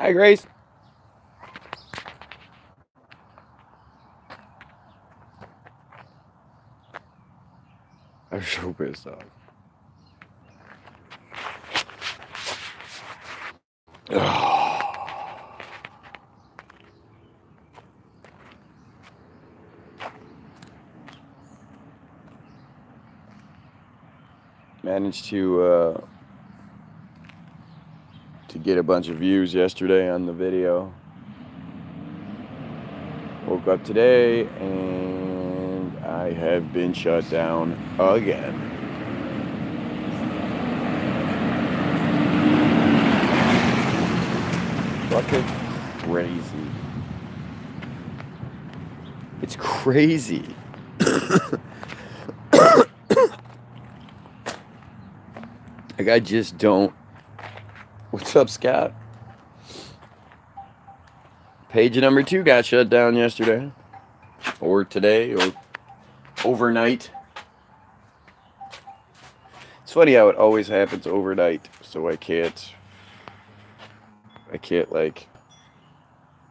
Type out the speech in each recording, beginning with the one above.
Hi, Grace. I'm so pissed off. Managed to get a bunch of views yesterday on the video. Woke up today and I have been shut down again. Fucking crazy. It's crazy. Like, I just don't. What's up, Scott? Page number 2 got shut down yesterday, or today, or overnight. It's funny how it always happens overnight, so I can't like,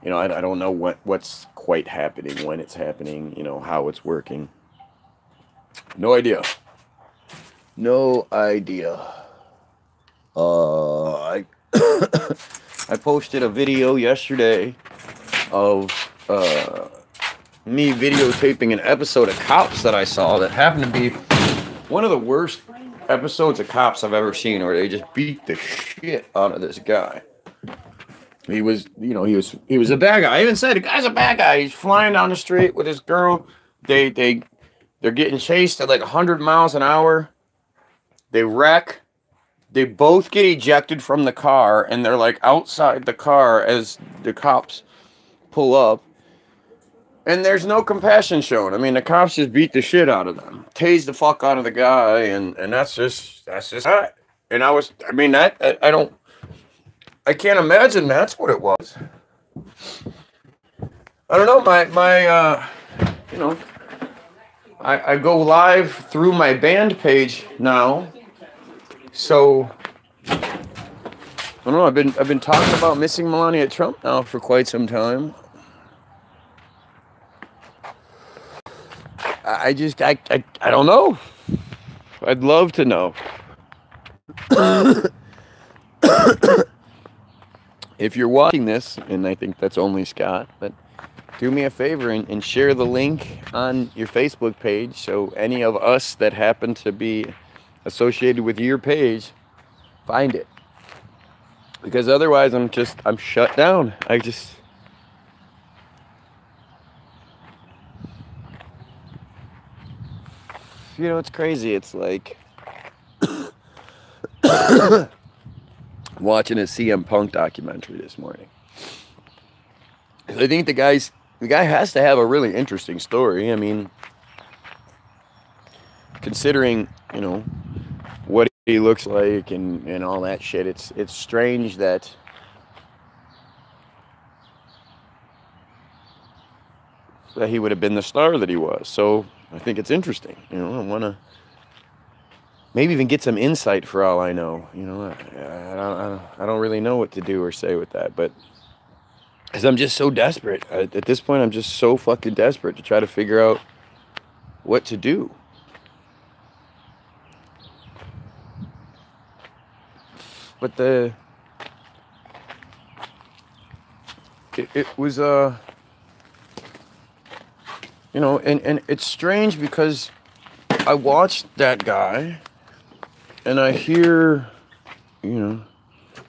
you know, I don't know what's quite happening, when it's happening, you know, how it's working. No idea. No idea. I I posted a video yesterday of me videotaping an episode of Cops that I saw that happened to be one of the worst episodes of Cops I've ever seen, where they just beat the shit out of this guy. He was, you know, he was a bad guy. I even said the guy's a bad guy. He's flying down the street with his girl. They're getting chased at like 100 miles an hour. They wreck. They both get ejected from the car, and they're like outside the car as the cops pull up. And there's no compassion shown. I mean, the cops just beat the shit out of them, tased the fuck out of the guy, and that's just that. And I can't imagine that's what it was. I don't know, you know, I go live through my band page now. So I don't know. I've been talking about missing Melania Trump now for quite some time. I don't know. I'd love to know. If you're watching this, and I think that's only Scott, but do me a favor and share the link on your Facebook page, so any of us that happen to be associated with your page find it. Because otherwise I'm shut down. You know, it's crazy. It's like watching a CM Punk documentary this morning. I think the guy has to have a really interesting story. I mean, considering, you know, what he looks like and all that shit, it's strange that he would have been the star that he was. So I think it's interesting. You know, I want to maybe even get some insight, for all I know. You know, I don't really know what to do or say with that, but because I'm just so desperate. At this point, I'm just so fucking desperate to try to figure out what to do. But it was, you know, and it's strange because I watched that guy and I hear, you know,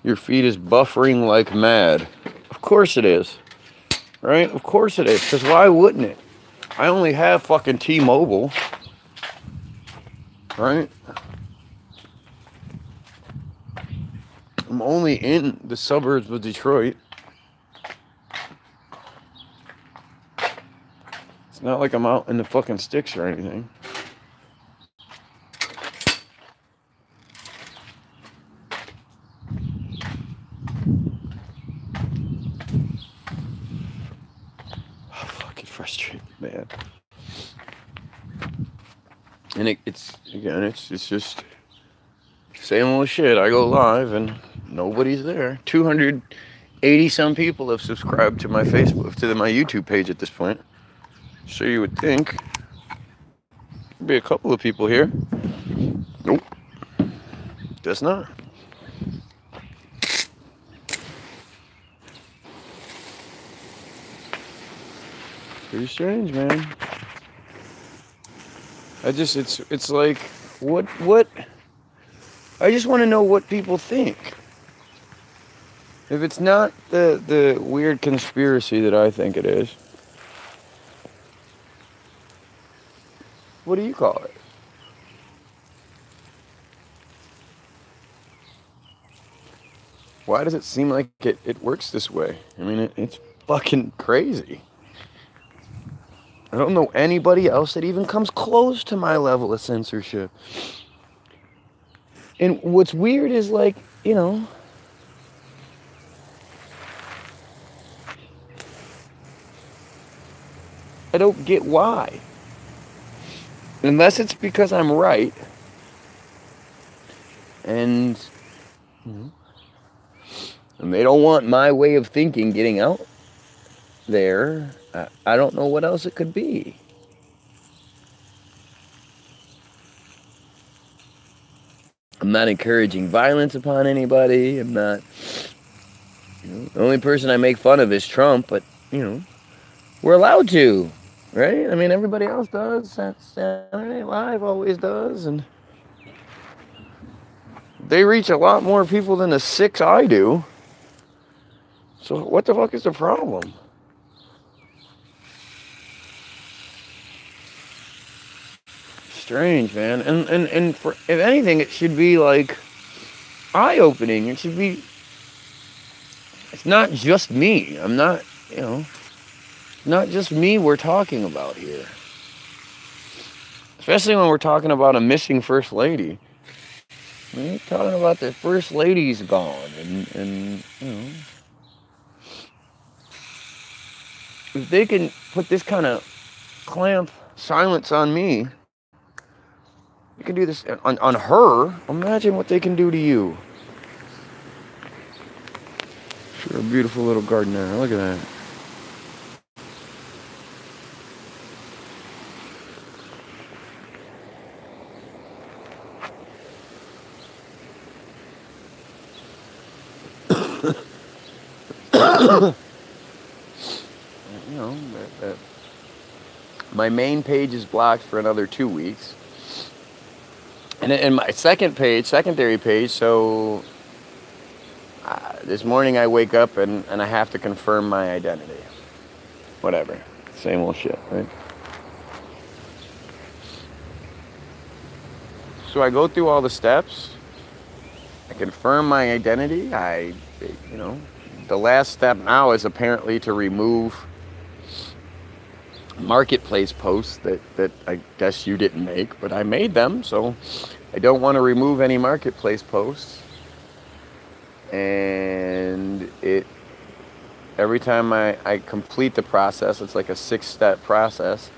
your feed is buffering like mad. Of course it is, right? Of course it is, because why wouldn't it? I only have fucking T-Mobile, right? I'm only in the suburbs of Detroit. It's not like I'm out in the fucking sticks or anything. Oh, fucking frustrated, man. And it's just same old shit. I go live and nobody's there. 200 80 some people have subscribed to my Facebook, to my YouTube page at this point. So you would think there'd be a couple of people here. Nope. Guess not. Pretty strange, man. It's like, what? I just want to know what people think. If it's not the weird conspiracy that I think it is, what do you call it? Why does it seem like it works this way? I mean, it's fucking crazy. I don't know anybody else that even comes close to my level of censorship. And what's weird is, like, you know, I don't get why. Unless it's because I'm right. And they don't want my way of thinking getting out there. I don't know what else it could be. I'm not encouraging violence upon anybody. I'm not... the only person I make fun of is Trump, but, we're allowed to, right? I mean, everybody else does. Saturday Night Live always does, and they reach a lot more people than the 6 I do. So what the fuck is the problem? Strange, man. And for, if anything, it should be like eye-opening. It should be... It's not just me. I'm not, not just me we're talking about here. Especially when we're talking about a missing first lady. We're talking about the first lady's gone. And if they can put this kind of clamp silence on me, they can do this on her. Imagine what they can do to you. Sure, a beautiful little garden there. Look at that. My main page is blocked for another 2 weeks. And my secondary page, so this morning I wake up and I have to confirm my identity. Whatever. Same old shit, right? So I go through all the steps. I confirm my identity. The last step now is apparently to remove marketplace posts that I guess you didn't make, but I made them, so I don't want to remove any marketplace posts. And every time I complete the process, it's like a 6-step process.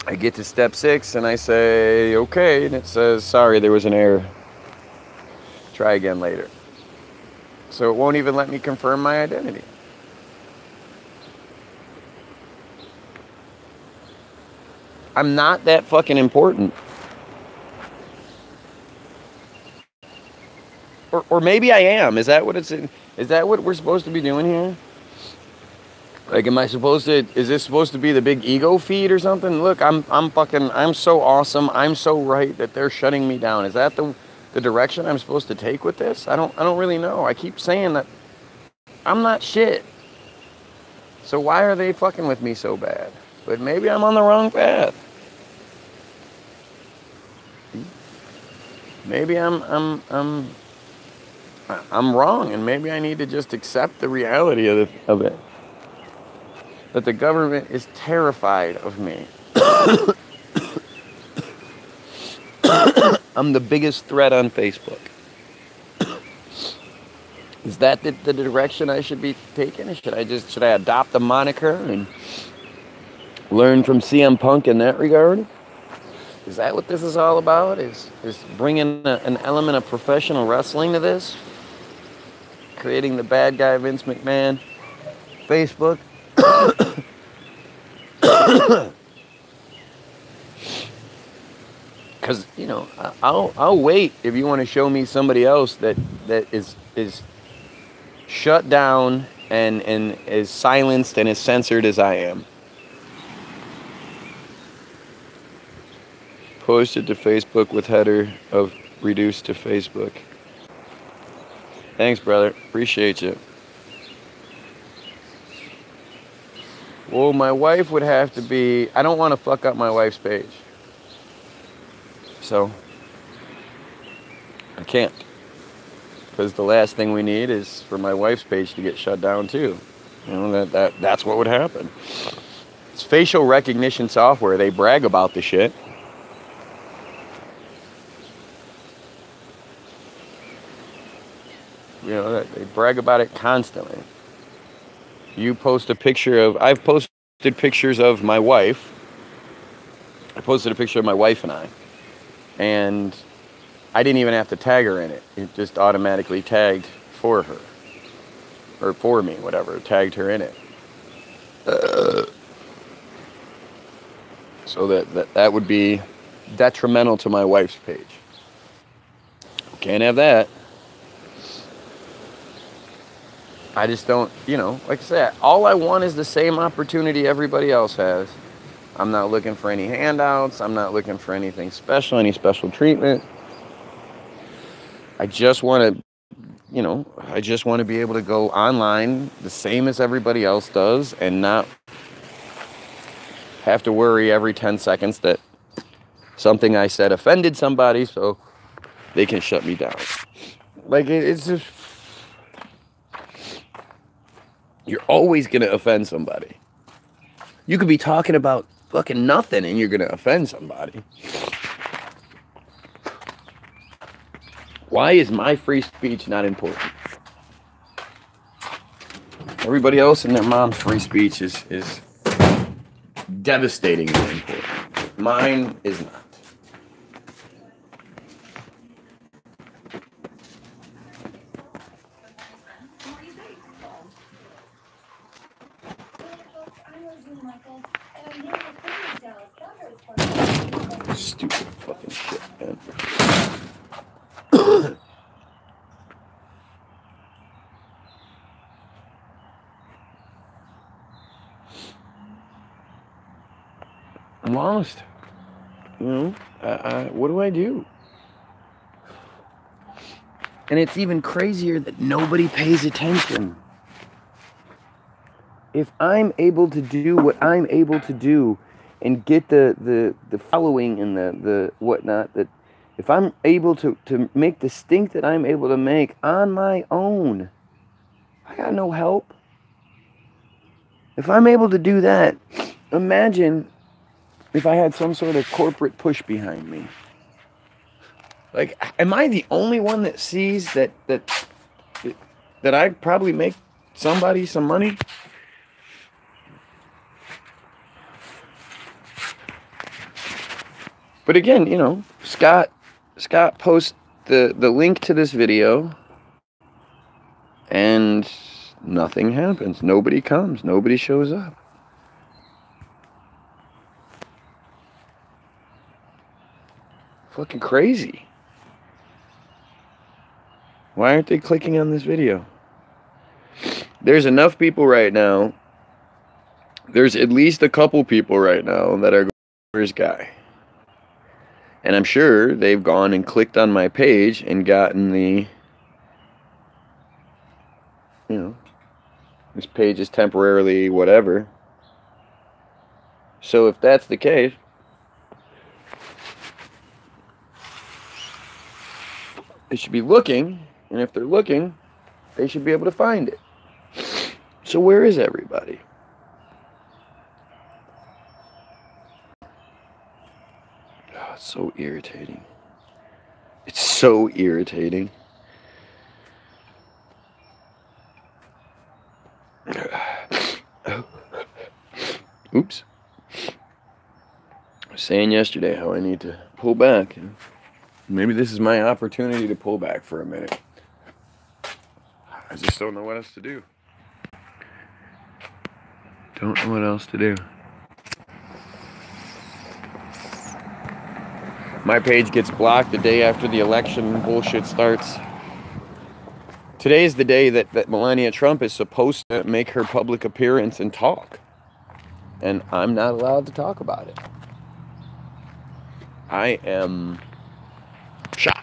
I get to step 6 and I say, okay, and it says, sorry, there was an error. Try again later. So it won't even let me confirm my identity. I'm not that fucking important. Or maybe I am. Is that what we're supposed to be doing here? Like, is this supposed to be the big ego feed or something? Look, I'm so awesome. I'm so right that they're shutting me down. Is that the direction I'm supposed to take with this? I don't really know. I keep saying that I'm not shit. So why are they fucking with me so bad? But maybe I'm on the wrong path. Maybe I'm wrong, and maybe I need to just accept the reality of it. That the government is terrified of me. I'm the biggest threat on Facebook. Is that the direction I should be taking? Should I adopt the moniker and learn from CM Punk in that regard? Is that what this is all about? Is bringing an element of professional wrestling to this? creating the bad guy Vince McMahon Facebook. Because, you know, I'll wait if you want to show me somebody else that is shut down and as silenced and as censored as I am. Posted to Facebook with header of reduced to Facebook. Thanks, brother. Appreciate you. Well, my wife would have to be... I don't want to fuck up my wife's page. So, I can't. Because the last thing we need is for my wife's page to get shut down too. You know, that's what would happen. It's facial recognition software. They brag about the shit. You know, they brag about it constantly. You post a picture of... I've posted pictures of my wife. I posted a picture of my wife and I. And I didn't even have to tag her in it. It just automatically tagged for her. Or for me, whatever. Tagged her in it. So that would be detrimental to my wife's page. Can't have that. I just don't, you know, like I said, all I want is the same opportunity everybody else has. I'm not looking for any handouts. I'm not looking for anything special, any special treatment. I just want to, you know, I just want to be able to go online the same as everybody else does and not have to worry every 10 seconds that something I said offended somebody so they can shut me down. Like, it's just... You're always going to offend somebody. You could be talking about fucking nothing and you're going to offend somebody. Why is my free speech not important? Everybody else and their mom's free speech is devastatingly important. Mine is not. Stupid fucking shit, man. I'm lost. You know, what do I do? And it's even crazier that nobody pays attention. If I'm able to do what I'm able to do and get the following and the whatnot, that if I'm able to make the stink that I'm able to make on my own, I got no help. If I'm able to do that, imagine if I had some sort of corporate push behind me. Like, am I the only one that sees that I probably make somebody some money? But again, you know, Scott posts the link to this video and nothing happens. Nobody comes. Nobody shows up. Fucking crazy. Why aren't they clicking on this video? There's enough people right now. There's at least a couple people right now that are going for this guy. And I'm sure they've gone and clicked on my page and gotten the, you know, this page is temporarily whatever. So if that's the case, they should be looking. And if they're looking, they should be able to find it. So where is everybody? It's so irritating. It's so irritating. Oops. I was saying yesterday how I need to pull back. Maybe this is my opportunity to pull back for a minute. I just don't know what else to do. Don't know what else to do. My page gets blocked the day after the election bullshit starts. Today is the day that Melania Trump is supposed to make her public appearance and talk. And I'm not allowed to talk about it. I am shocked.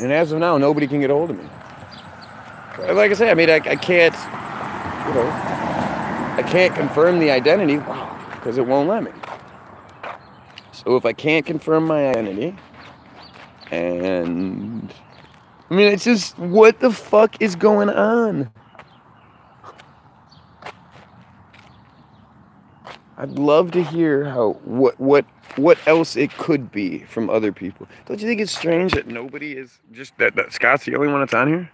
And as of now, nobody can get a hold of me. Like I say, I mean, I can't, I can't confirm the identity, because it won't let me. So if I can't confirm my identity, and I mean, it's just, what the fuck is going on? I'd love to hear how what else it could be from other people. Don't you think it's strange that nobody is just that Scott's the only one that's on here?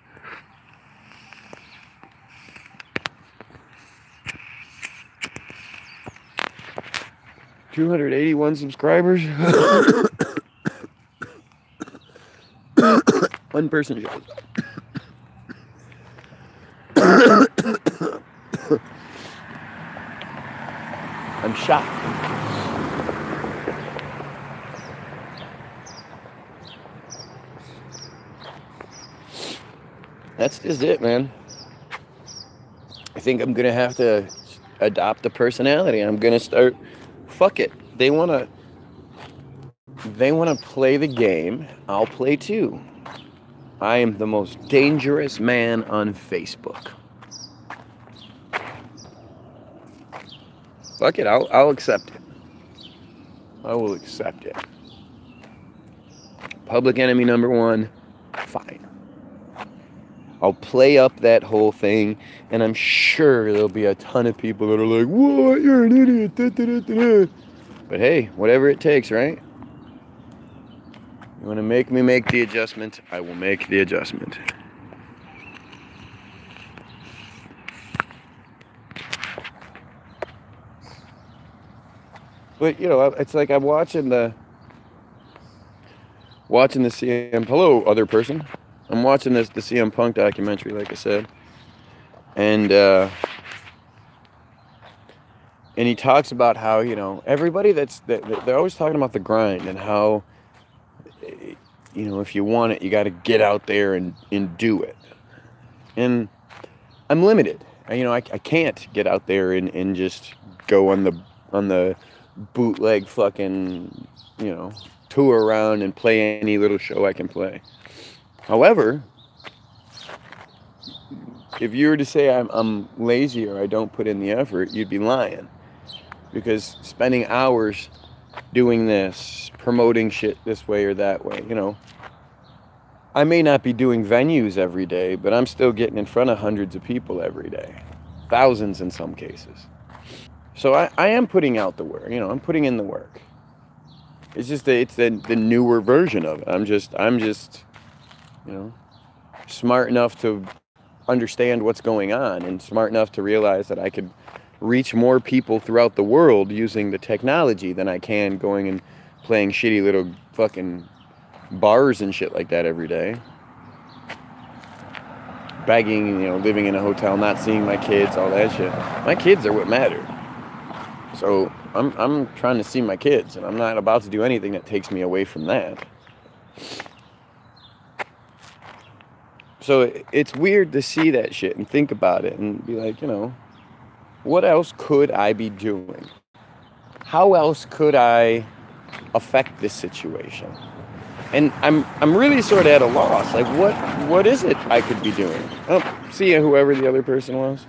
$281 subscribers. One person shows up. I'm shocked. That's just it, man. I think I'm gonna have to adopt a personality. I'm gonna start. Fuck it. They wanna play the game. I'll play too. I am the most dangerous man on Facebook. Fuck it. I'll accept it. I will accept it. Public enemy number one. Fine. I'll play up that whole thing, and I'm sure there'll be a ton of people that are like, "What? You're an idiot." Da, da, da, da. But hey, whatever it takes, right? You want to make me make the adjustment? I will make the adjustment. But it's like I'm watching the CM. Hello, other person. I'm watching the CM Punk documentary, like I said, and he talks about how everybody they're always talking about the grind and how if you want it, you got to get out there and do it. And I'm limited. I can't get out there and just go on the bootleg fucking tour around and play any little show I can play. However, if you were to say I'm lazy or I don't put in the effort, you'd be lying. Because spending hours doing this, promoting shit this way or that way, I may not be doing venues every day, but I'm still getting in front of hundreds of people every day. Thousands in some cases. So I am putting out the work, I'm putting in the work. It's just it's the newer version of it. I'm just smart enough to understand what's going on and smart enough to realize that I could reach more people throughout the world using the technology than I can going and playing shitty little fucking bars and shit like that every day. Begging, living in a hotel, not seeing my kids, all that shit. My kids are what matter. So I'm trying to see my kids, and I'm not about to do anything that takes me away from that. So it's weird to see that shit and think about it and be like, what else could I be doing? How else could I affect this situation? And I'm really sort of at a loss. Like, what is it I could be doing? Oh, see whoever the other person was.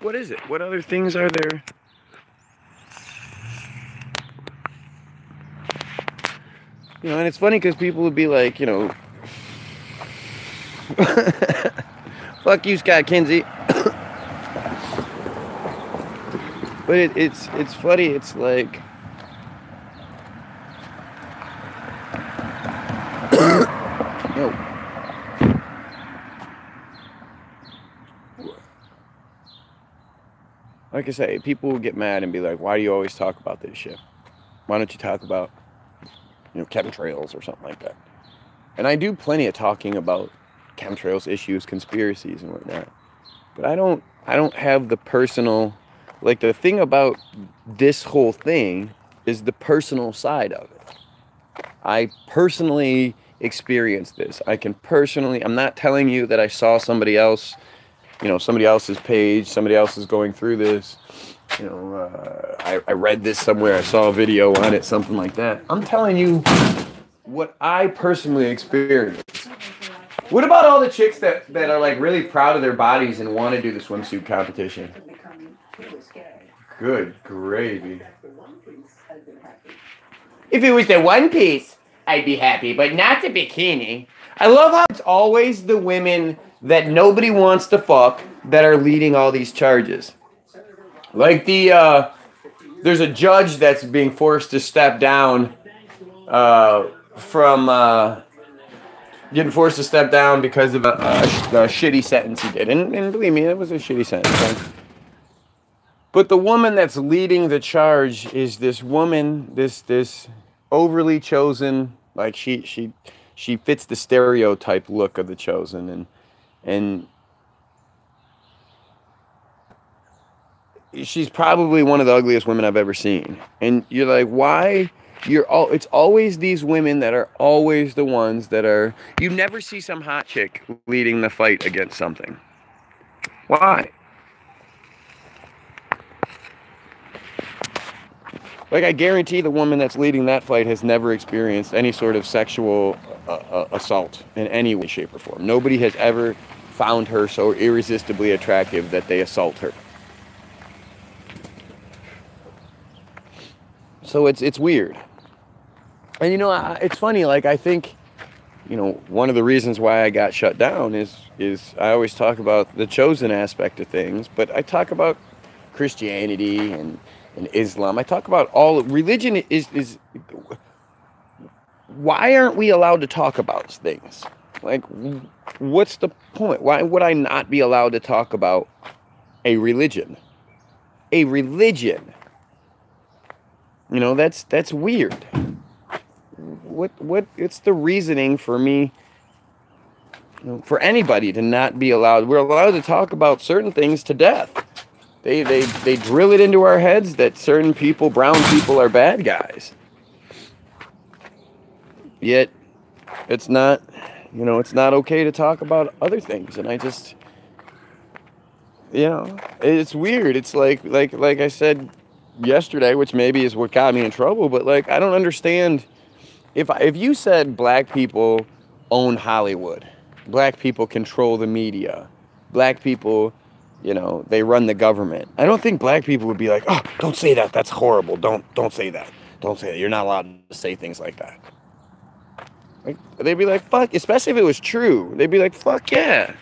What is it? What other things are there? And it's funny because people would be like, fuck you, Scott Kinsey. But it's funny. It's like like I say, people will get mad and be like, why do you always talk about this shit? Why don't you talk about, chemtrails or something like that? And I do plenty of talking about chemtrails issues, conspiracies and whatnot. But I don't have the personal, like the thing about this whole thing is the personal side of it. I personally experienced this. I'm not telling you that I saw somebody else, somebody else's page, somebody else is going through this. I read this somewhere, I saw a video on it, something like that. I'm telling you what I personally experienced. What about all the chicks that are like really proud of their bodies and want to do the swimsuit competition? Good gravy. If it was the one piece, I'd be happy, but not the bikini. I love how it's always the women that nobody wants to fuck that are leading all these charges. Like there's a judge that's being forced to step down from getting forced to step down because of a shitty sentence he did. And believe me, it was a shitty sentence. Right? But the woman that's leading the charge is this woman, this overly chosen, like she fits the stereotype look of the chosen, and she's probably one of the ugliest women I've ever seen. And you're like, why? It's always these women that are always the ones that are, you never see some hot chick leading the fight against something. Why? Like, I guarantee the woman that's leading that fight has never experienced any sort of sexual assault in any way, shape, or form. Nobody has ever found her so irresistibly attractive that they assault her. So it's weird. And it's funny, like I think, one of the reasons why I got shut down is I always talk about the chosen aspect of things, but I talk about Christianity and Islam. I talk about all religion is why aren't we allowed to talk about things? Like, what's the point? Why would I not be allowed to talk about a religion? A religion. That's weird. What it's the reasoning for me, for anybody to not be allowed. We're allowed to talk about certain things to death. They drill it into our heads that certain people, brown people, are bad guys. Yet it's not, it's not okay to talk about other things. And I just, it's weird. It's like I said yesterday, which maybe is what got me in trouble, but like, I don't understand. If you said black people own Hollywood, black people control the media, black people, they run the government, I don't think black people would be like, oh, don't say that, that's horrible, don't say that, don't say that, you're not allowed to say things like that. Like, they'd be like, fuck, especially if it was true, they'd be like, fuck yeah.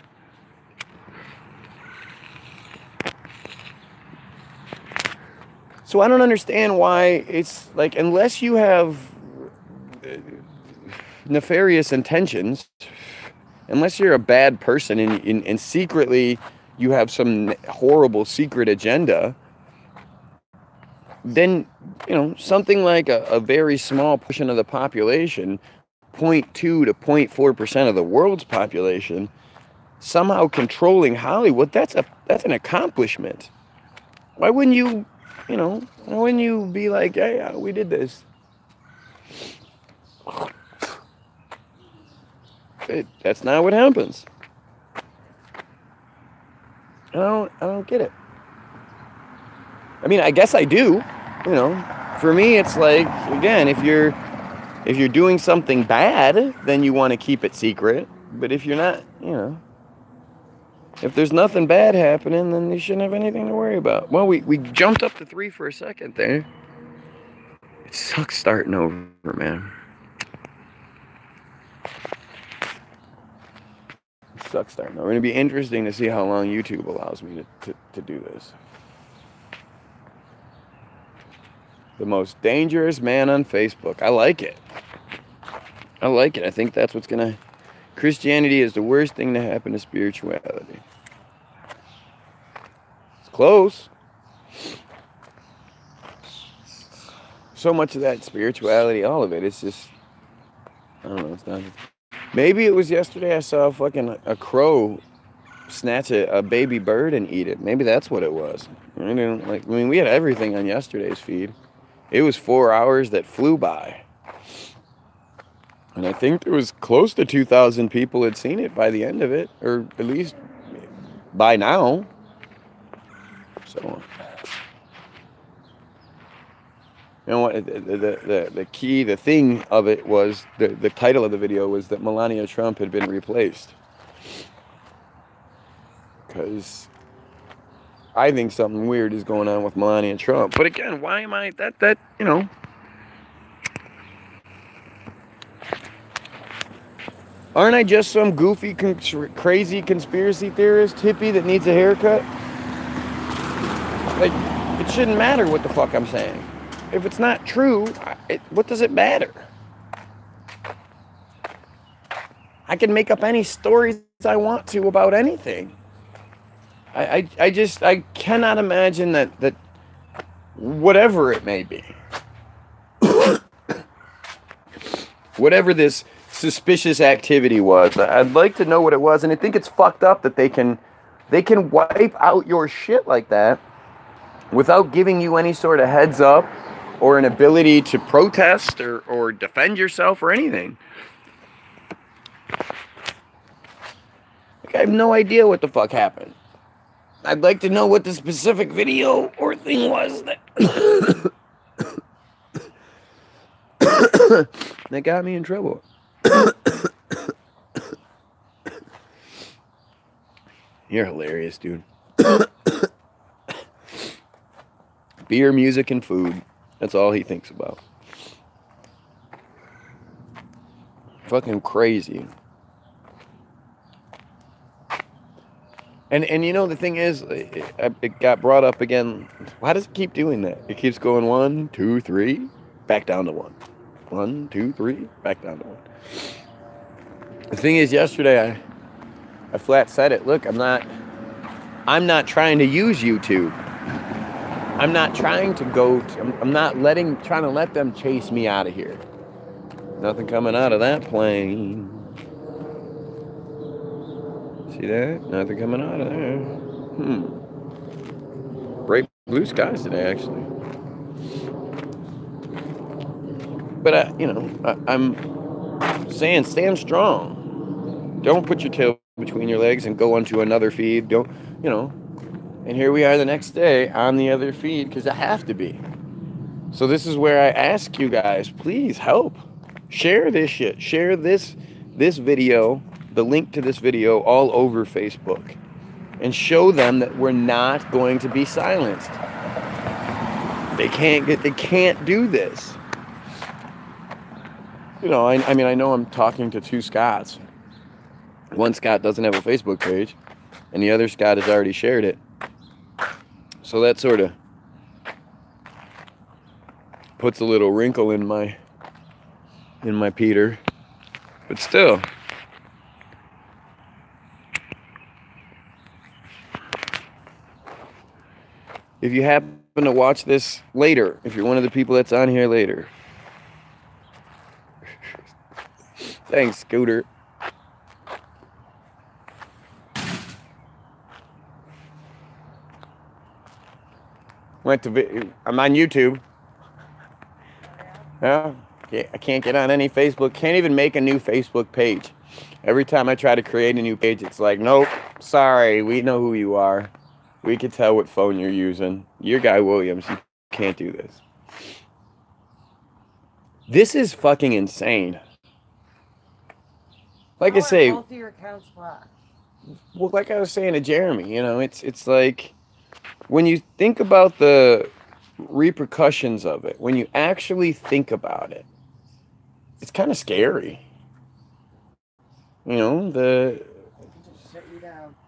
So I don't understand why it's like, unless you have nefarious intentions, unless you're a bad person and secretly you have some horrible secret agenda, then, something like a very small portion of the population, 0.2 to 0.4% of the world's population, somehow controlling Hollywood, that's an accomplishment. Why wouldn't you, why wouldn't you be like, hey, we did this? That's not what happens. I don't get it. I mean, I guess I do. For me, it's like, again, if you're doing something bad, then you want to keep it secret. But if you're not, if there's nothing bad happening, then you shouldn't have anything to worry about. Well, we jumped up to 3 for a second there. It sucks starting over, man. Sucks starting over. It'll be interesting to see how long YouTube allows me to do this. The most dangerous man on Facebook. I like it. I think that's what's gonna... Christianity is the worst thing to happen to spirituality. It's close. So much of that spirituality, all of it, it's just, I don't know, it's not. Maybe it was yesterday I saw a crow snatch a baby bird and eat it. Maybe that's what it was. I mean, we had everything on yesterday's feed. It was 4 hours that flew by. And I think there was close to 2,000 people had seen it by the end of it, or at least by now. So, you know what? The key, the thing of it was the title of the video was that Melania Trump had been replaced. Because I think something weird is going on with Melania Trump. But again, why am I that you know? Aren't I just some goofy, crazy conspiracy theorist hippie that needs a haircut? Like, it shouldn't matter what the fuck I'm saying. If it's not true, what does it matter? I can make up any stories I want to about anything. I cannot imagine that whatever it may be, whatever this suspicious activity was, I'd like to know what it was, and I think it's fucked up that they can wipe out your shit like that without giving you any sort of heads up or an ability to protest or defend yourself or anything. Like, I have no idea what the fuck happened. I'd like to know what the specific video or thing was that that got me in trouble. You're hilarious, dude. Beer, music, and food. That's all he thinks about. Fucking crazy. And you know, the thing is, it got brought up again. Why does it keep doing that? It keeps going 1, 2, 3, back down to 1. 1, 2, 3, back down to 1. The thing is, yesterday I flat said it. Look, I'm not trying to use YouTube. I'm not trying to go. I'm not trying to let them chase me out of here. Nothing coming out of that plane. See that? Nothing coming out of there. Bright blue skies today, actually. But I'm saying, stand strong. Don't put your tail between your legs and go onto another feed. Don't, you know. And here we are the next day on the other feed because I have to be. So this is where I ask you guys, please help. Share this shit. Share this video, the link to this video all over Facebook. And show them that we're not going to be silenced. They can't do this. You know, I mean, I know I'm talking to two Scotts. One Scott doesn't have a Facebook page, and the other Scott has already shared it. So that sort of puts a little wrinkle in my Peter. But still. If you happen to watch this later, if you're one of the people that's on here later. Thanks, Scooter. I'm on YouTube. Yeah, I can't get on any Facebook. Can't even make a new Facebook page. Every time I try to create a new page, it's like, nope, sorry, we know who you are. We can tell what phone you're using. You're Guy Williams. You can't do this. This is fucking insane. Like I say, both of your accounts blocked. Well, like I was saying to Jeremy, you know, it's like when you think about the repercussions of it, when you actually think about it, it's kind of scary. You know,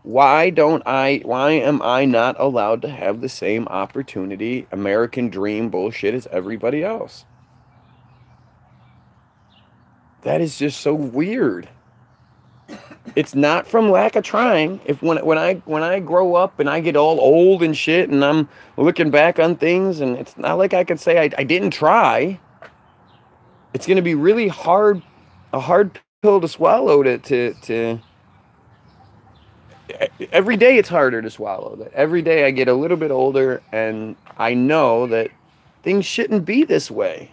why am I not allowed to have the same opportunity, American dream bullshit as everybody else? That is just so weird. It's not from lack of trying. If when I grow up and I get all old and shit, and I'm looking back on things, and it's not like I can say I didn't try. It's gonna be really hard, a hard pill to swallow. To every day it's harder to swallow. That every day I get a little bit older, and I know that things shouldn't be this way.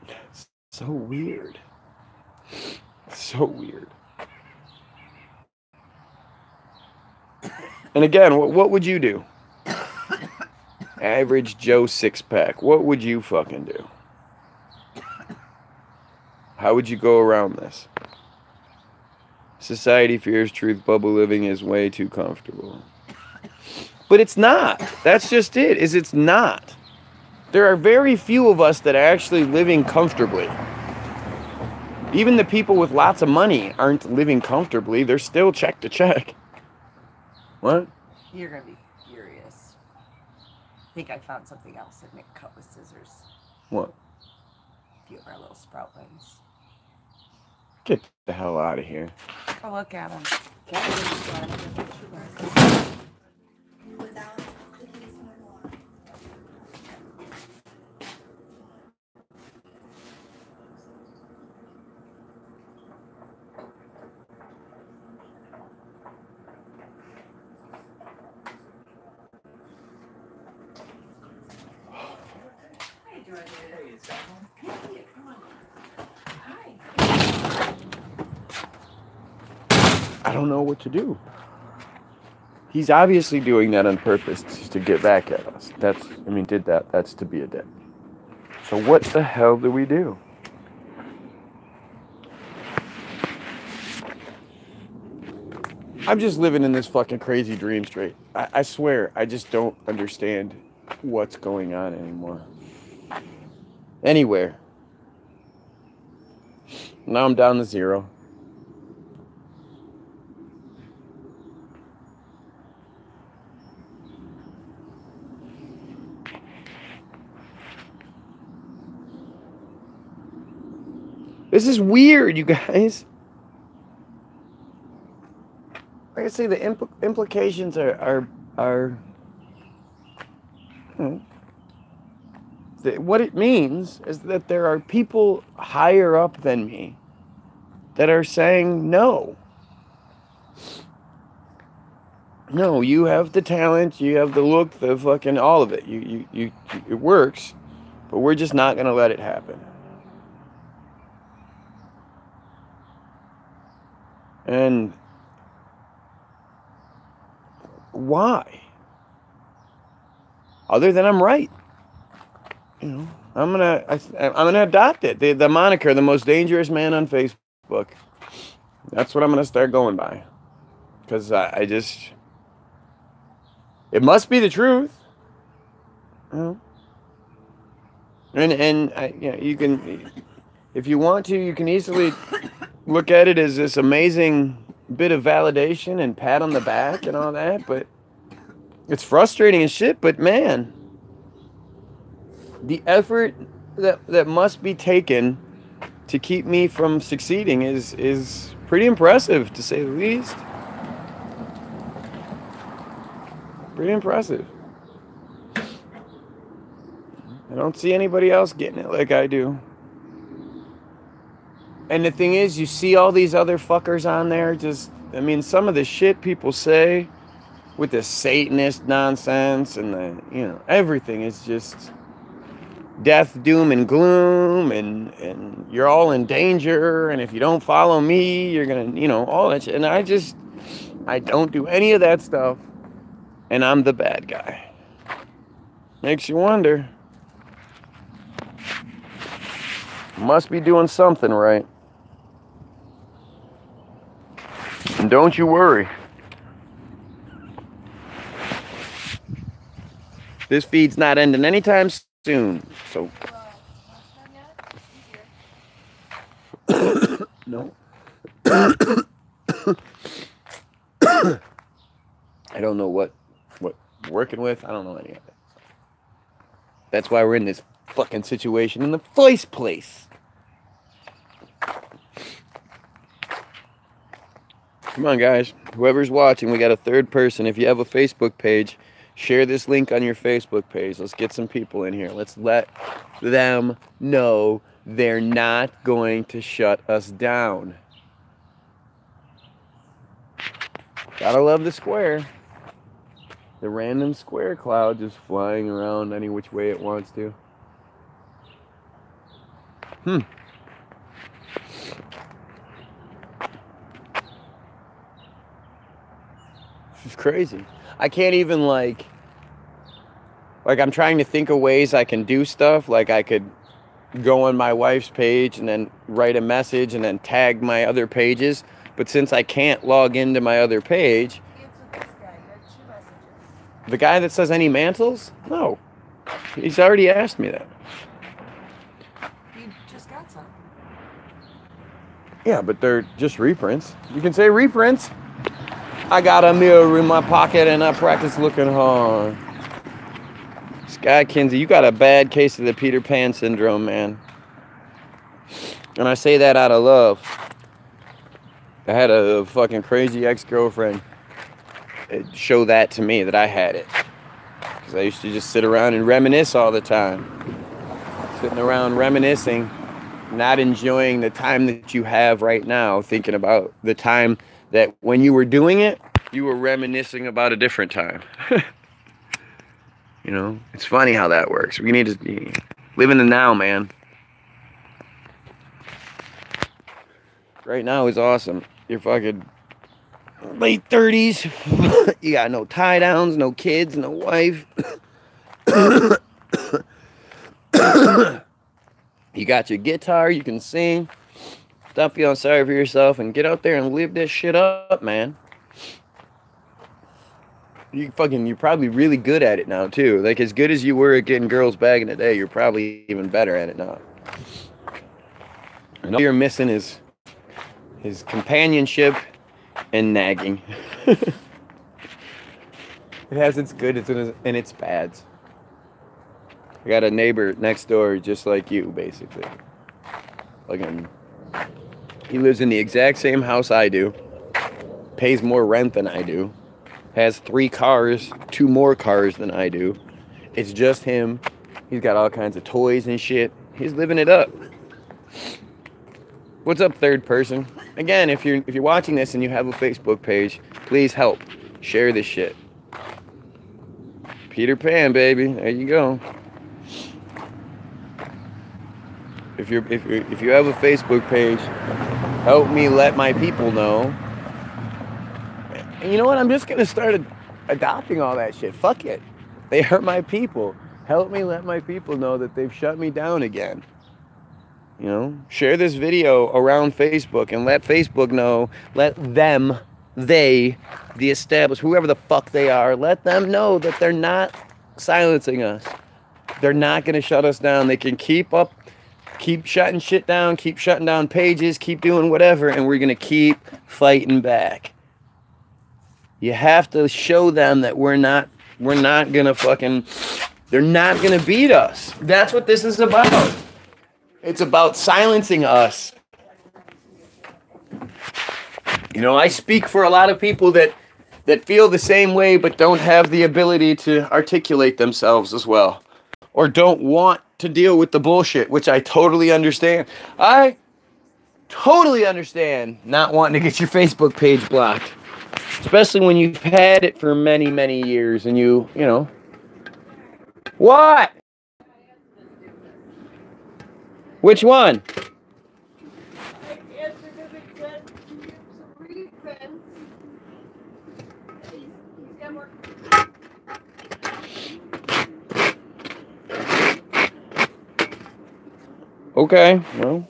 It's so weird. So weird. And again, what would you do? Average Joe six-pack. What would you fucking do? How would you go around this? Society fears truth. Bubble living is way too comfortable. But it's not. That's just it. It's not. There are very few of us that are actually living comfortably. Even the people with lots of money aren't living comfortably. They're still check to check. What? You're going to be furious. I think I found something else that Nick cut with scissors. What? A few of our little sprout bugs. Get the hell out of here. Oh, look at him. I don't know what to do. He's obviously doing that on purpose to get back at us. That's to be a dick. So what the hell do we do? I'm just living in this fucking crazy dream straight. I swear, I just don't understand what's going on anymore. Anywhere. Now I'm down to 0. This is weird, you guys. Like I say, the implications are what it means is that there are people higher up than me that are saying no. No, you have the talent, you have the look, the fucking all of it. You it works, but we're just not gonna let it happen. And why? Other than I'm right. You know, I'm gonna adopt it. The moniker, the most dangerous man on Facebook. That's what I'm gonna start going by. Because I just, it must be the truth. You know? And you know, you can, if you want to, you can easily look at it as this amazing bit of validation and pat on the back and all that, but it's frustrating as shit. But man, the effort that must be taken to keep me from succeeding is pretty impressive, to say the least. Pretty impressive. I don't see anybody else getting it like I do. And the thing is, you see all these other fuckers on there, just, I mean, some of the shit people say with the Satanist nonsense and the, you know, everything is just death, doom, and gloom, and you're all in danger, and if you don't follow me, you're gonna, you know, all that shit. And I don't do any of that stuff, and I'm the bad guy. Makes you wonder. Must be doing something right. And don't you worry. This feed's not ending anytime soon, so. No. I don't know what we're working with. I don't know any of it. That's why we're in this fucking situation in the first place. Come on, guys. Whoever's watching, we got a third person. If you have a Facebook page, share this link on your Facebook page. Let's get some people in here. Let's let them know they're not going to shut us down. Gotta love the square. The random square cloud just flying around any which way it wants to. It's crazy. I can't even like I'm trying to think of ways I can do stuff. Like I could go on my wife's page and then write a message and then tag my other pages. But since I can't log into my other page, the guy that says any mantles? No. He's already asked me that. You just got some. Yeah, but they're just reprints. You can say reprints. I got a mirror in my pocket and I practice looking hard. Sky Kinsey, you got a bad case of the Peter Pan syndrome, man. And I say that out of love. I had a fucking crazy ex-girlfriend show that to me, that I had it. Because I used to just sit around and reminisce all the time. Sitting around reminiscing, not enjoying the time that you have right now, thinking about the time that when you were doing it, you were reminiscing about a different time. You know, it's funny how that works. We need to live in the now, man. Right now is awesome. You're fucking late 30s. You got no tie downs, no kids, no wife. You got your guitar, you can sing. Stop feeling sorry for yourself and get out there and live this shit up, man. You're probably really good at it now too. Like as good as you were at getting girls back in the day, you're probably even better at it now. And all you're missing is companionship and nagging. It has its goods and its bads. I got a neighbor next door just like you, basically. He lives in the exact same house I do, pays more rent than I do, has 3 cars, 2 more cars than I do. It's just him. He's got all kinds of toys and shit. He's living it up. What's up, third person? Again, if you're watching this and you have a Facebook page, please help share this shit. Peter Pan, baby. There you go. If you have a Facebook page, help me let my people know. And you know what? I'm just gonna start adopting all that shit. Fuck it. They hurt my people. Help me let my people know that they've shut me down again. You know, share this video around Facebook and let Facebook know, let them, they, the established, whoever the fuck they are, let them know that they're not silencing us. They're not going to shut us down. They can keep shutting shit down, keep shutting down pages, keep doing whatever, and we're going to keep fighting back. You have to show them that we're not going to fucking, they're not going to beat us. That's what this is about. It's about silencing us. You know, I speak for a lot of people that feel the same way but don't have the ability to articulate themselves as well. Or don't want to deal with the bullshit, which I totally understand. I totally understand not wanting to get your Facebook page blocked. Especially when you've had it for many, many years and you know. What? Which one? Okay, well.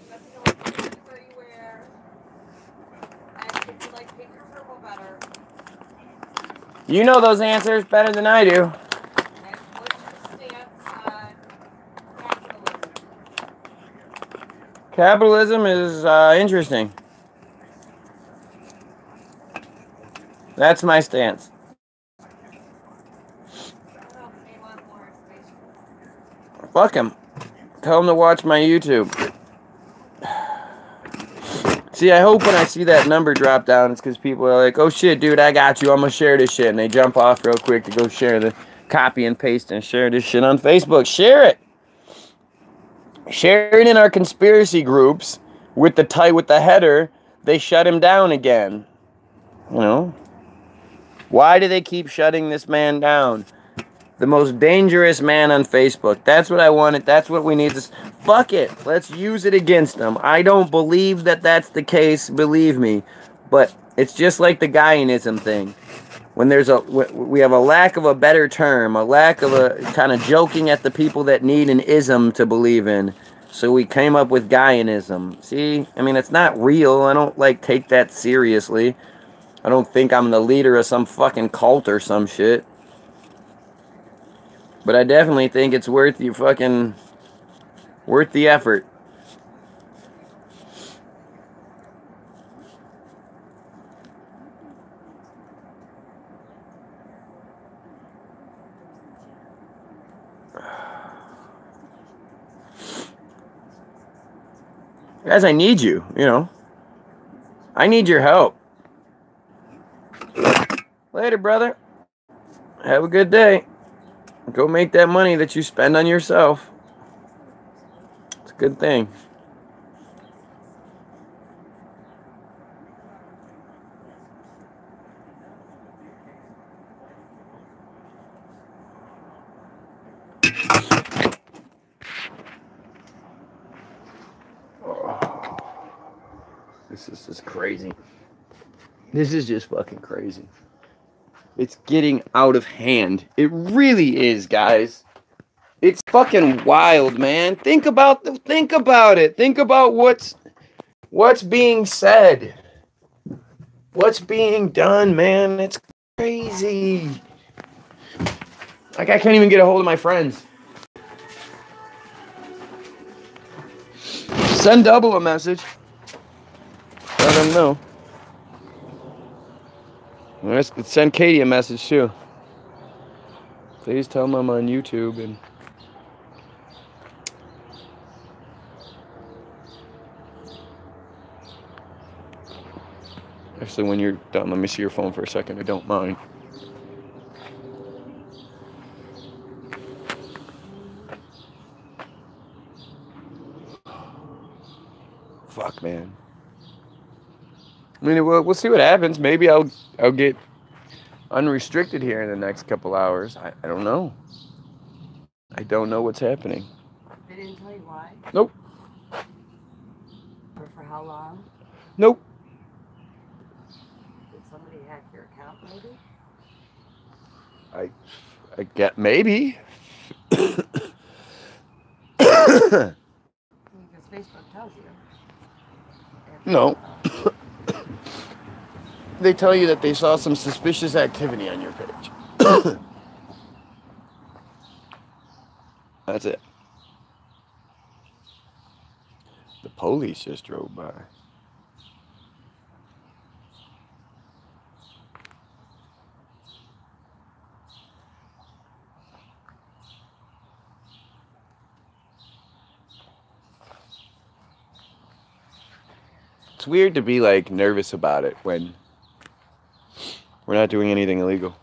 You know those answers better than I do. Capitalism is interesting. That's my stance. Fuck him. Tell him to watch my YouTube. See, I hope when I see that number drop down, it's because people are like, oh shit, dude, I got you. I'm going to share this shit. And they jump off real quick to go share the copy and paste and share this shit on Facebook. Share it. Share it in our conspiracy groups with the header. They shut him down again. You know? Why do they keep shutting this man down? The most dangerous man on Facebook. That's what I wanted. That's what we need to... Fuck it. Let's use it against them. I don't believe that that's the case, believe me. But it's just like the Gaianism thing. When we have a lack of a better term, a lack of a kind of joking at the people that need an ism to believe in. So we came up with Gaianism. See? I mean, it's not real. I don't, take that seriously. I don't think I'm the leader of some fucking cult or some shit. But I definitely think it's worth the effort. Guys, I need you, I need your help. Later, brother. Have a good day. Go make that money that you spend on yourself. It's a good thing. Oh, this is just crazy. This is just fucking crazy. It's getting out of hand. It really is, guys. It's fucking wild, man. Think about it. Think about what's being said. What's being done, man. It's crazy. I can't even get a hold of my friends. Send Double a message. Let them know. Let's send Katie a message too. Please tell them I'm on YouTube and actually, when you're done, let me see your phone for a second. I don't mind. Fuck, man. I mean, we'll see what happens. Maybe I'll get unrestricted here in the next couple hours. I don't know. I don't know what's happening. They didn't tell you why? Nope. Or for how long? Nope. Did somebody hack your account, maybe? I get maybe. Because Facebook tells you. No. They tell you that they saw some suspicious activity on your page. That's it. The police just drove by. It's weird to be nervous about it when we're not doing anything illegal.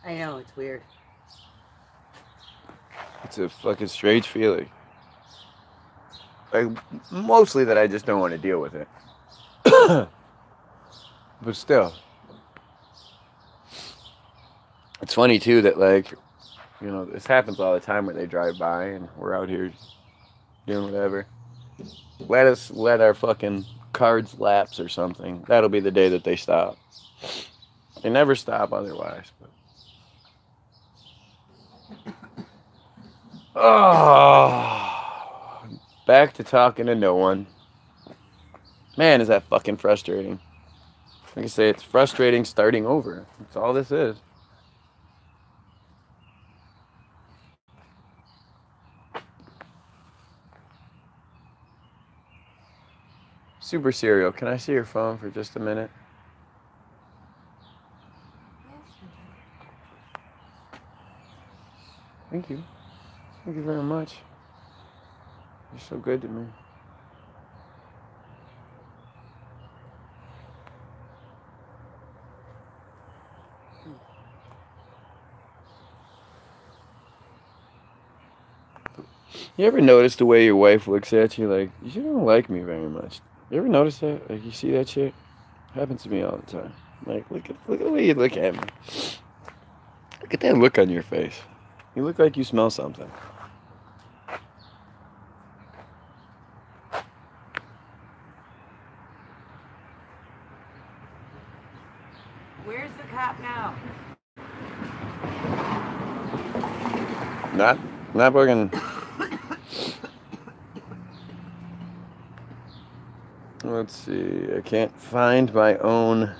I know, it's weird. It's a fucking strange feeling. Mostly that I just don't want to deal with it. But still. It's funny too that this happens all the time where they drive by and we're out here doing whatever. Let our fucking cards lapse or something. That'll be the day that they stop. They never stop otherwise. But. Oh, back to talking to no one. Man, is that fucking frustrating. Like I say, it's frustrating starting over. That's all this is. Super Serial, can I see your phone for just a minute? Thank you. Thank you very much. You're so good to me. You ever notice the way your wife looks at you? Like, you don't like me very much. You ever notice that? Like, you see that shit? Happens to me all the time. Like, look at the way you look at me. Look at that look on your face. You look like you smell something. Where's the cop now? Not fucking. Let's see. I can't find my own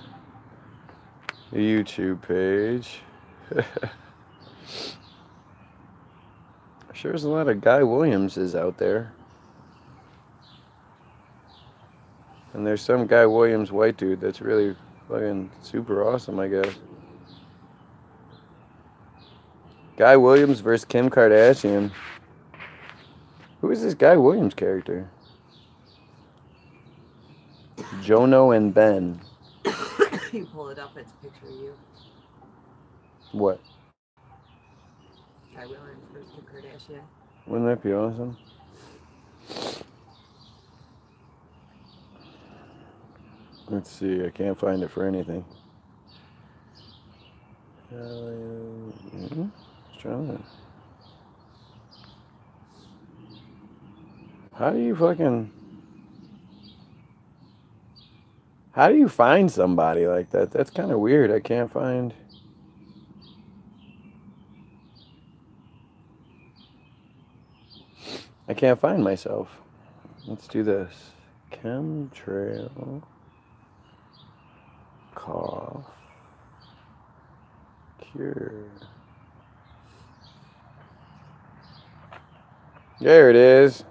YouTube page. Sure, there's a lot of Guy Williamses out there. And there's some Guy Williams white dude that's really fucking super awesome, I guess. Guy Williams versus Kim Kardashian. Who is this Guy Williams character? Jono and Ben. You pull it up, it's a picture of you. What? Guy Williams versus Kim Kardashian. Wouldn't that be awesome? Let's see, I can't find it for anything. Trying. How do you find somebody like that? That's kind of weird. I can't find. I can't find myself. Let's do this. Chemtrail. Cough. Cure. There it is.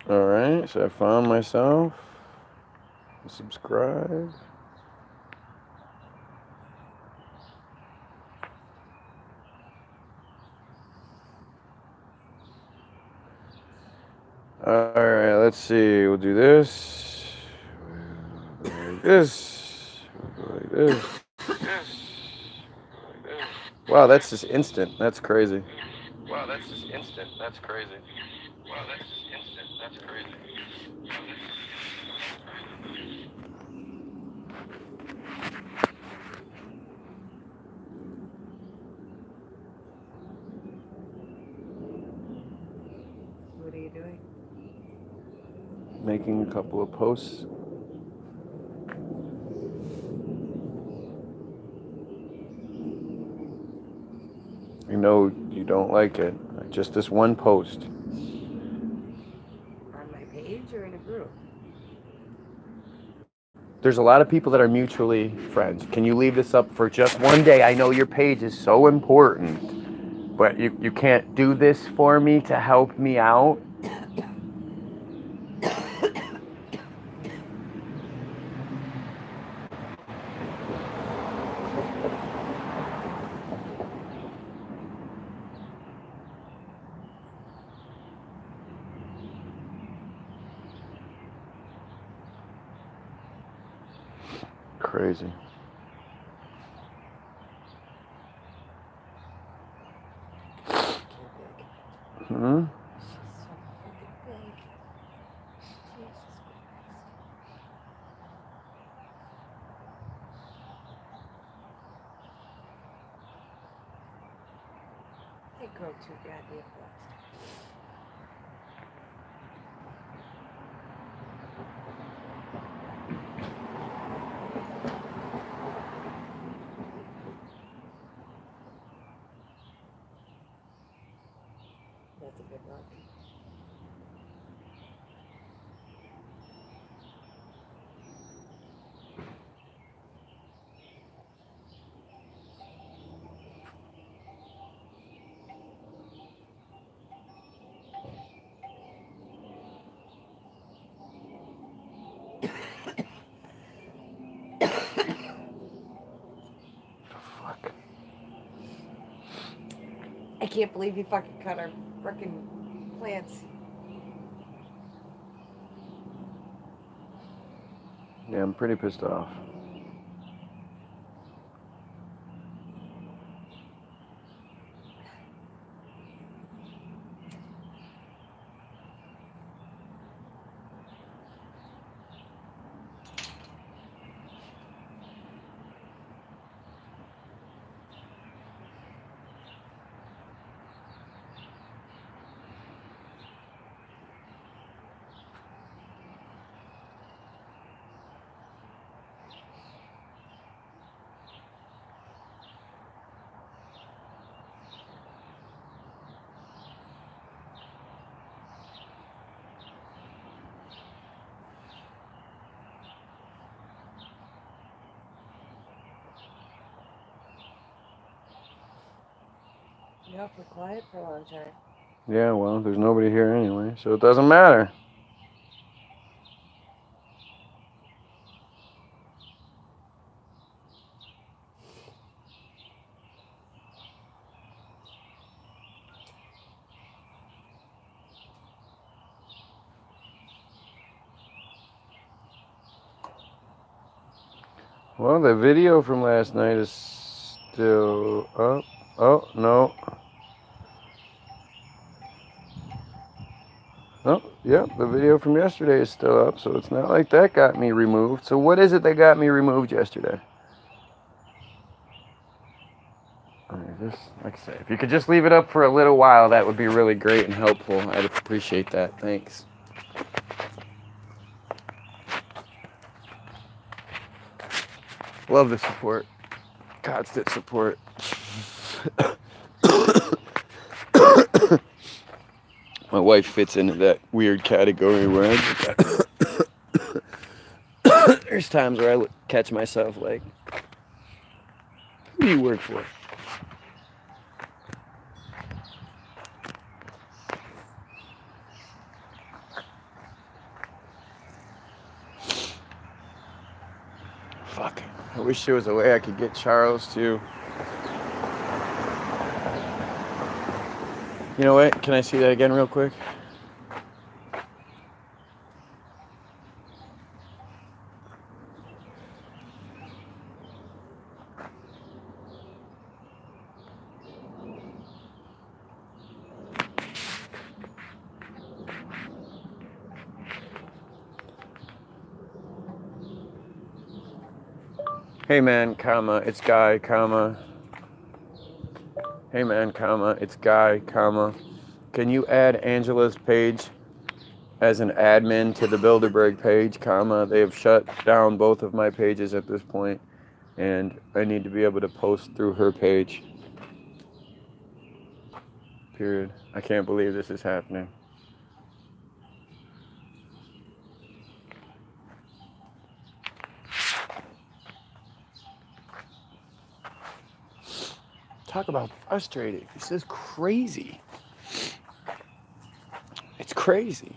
Alright, so I found myself. Subscribe. Alright, let's see. We'll do this. Like this. Like this. Wow, that's just instant. That's crazy. Wow, that's just instant. That's crazy. Wow, that's just instant. That's crazy. What are you doing? Making a couple of posts. I know you don't like it. Just this one post. On my page or in a group? There's a lot of people that are mutually friends. Can you leave this up for just one day? I know your page is so important, but you can't do this for me to help me out? Crazy. Hmm? They grow too goddamn fast. That's a good one. Fuck. I can't believe you fucking cut our frickin' plants. Yeah, I'm pretty pissed off. You're awfully quiet for a long time. Yeah, well, there's nobody here anyway, so it doesn't matter. Well, the video from last night is still up. Oh, no. Oh, yep, the video from yesterday is still up, so it's not like that got me removed. So what is it that got me removed yesterday? Just, like I say, if you could just leave it up for a little while, that would be really great and helpful. I'd appreciate that. Thanks. Love the support. Constant support. My wife fits into that weird category where there's times where I catch myself like, who do you work for? Fuck. I wish there was a way I could get Charles to... You know what? Can I see that again real quick? Hey man, comma, it's Guy, comma. Hey man, comma, it's Guy, comma. Can you add Angela's page as an admin to the Bilderberg page, comma? They have shut down both of my pages at this point, and I need to be able to post through her page. Period. I can't believe this is happening. Talk about frustrating. This is crazy. It's crazy.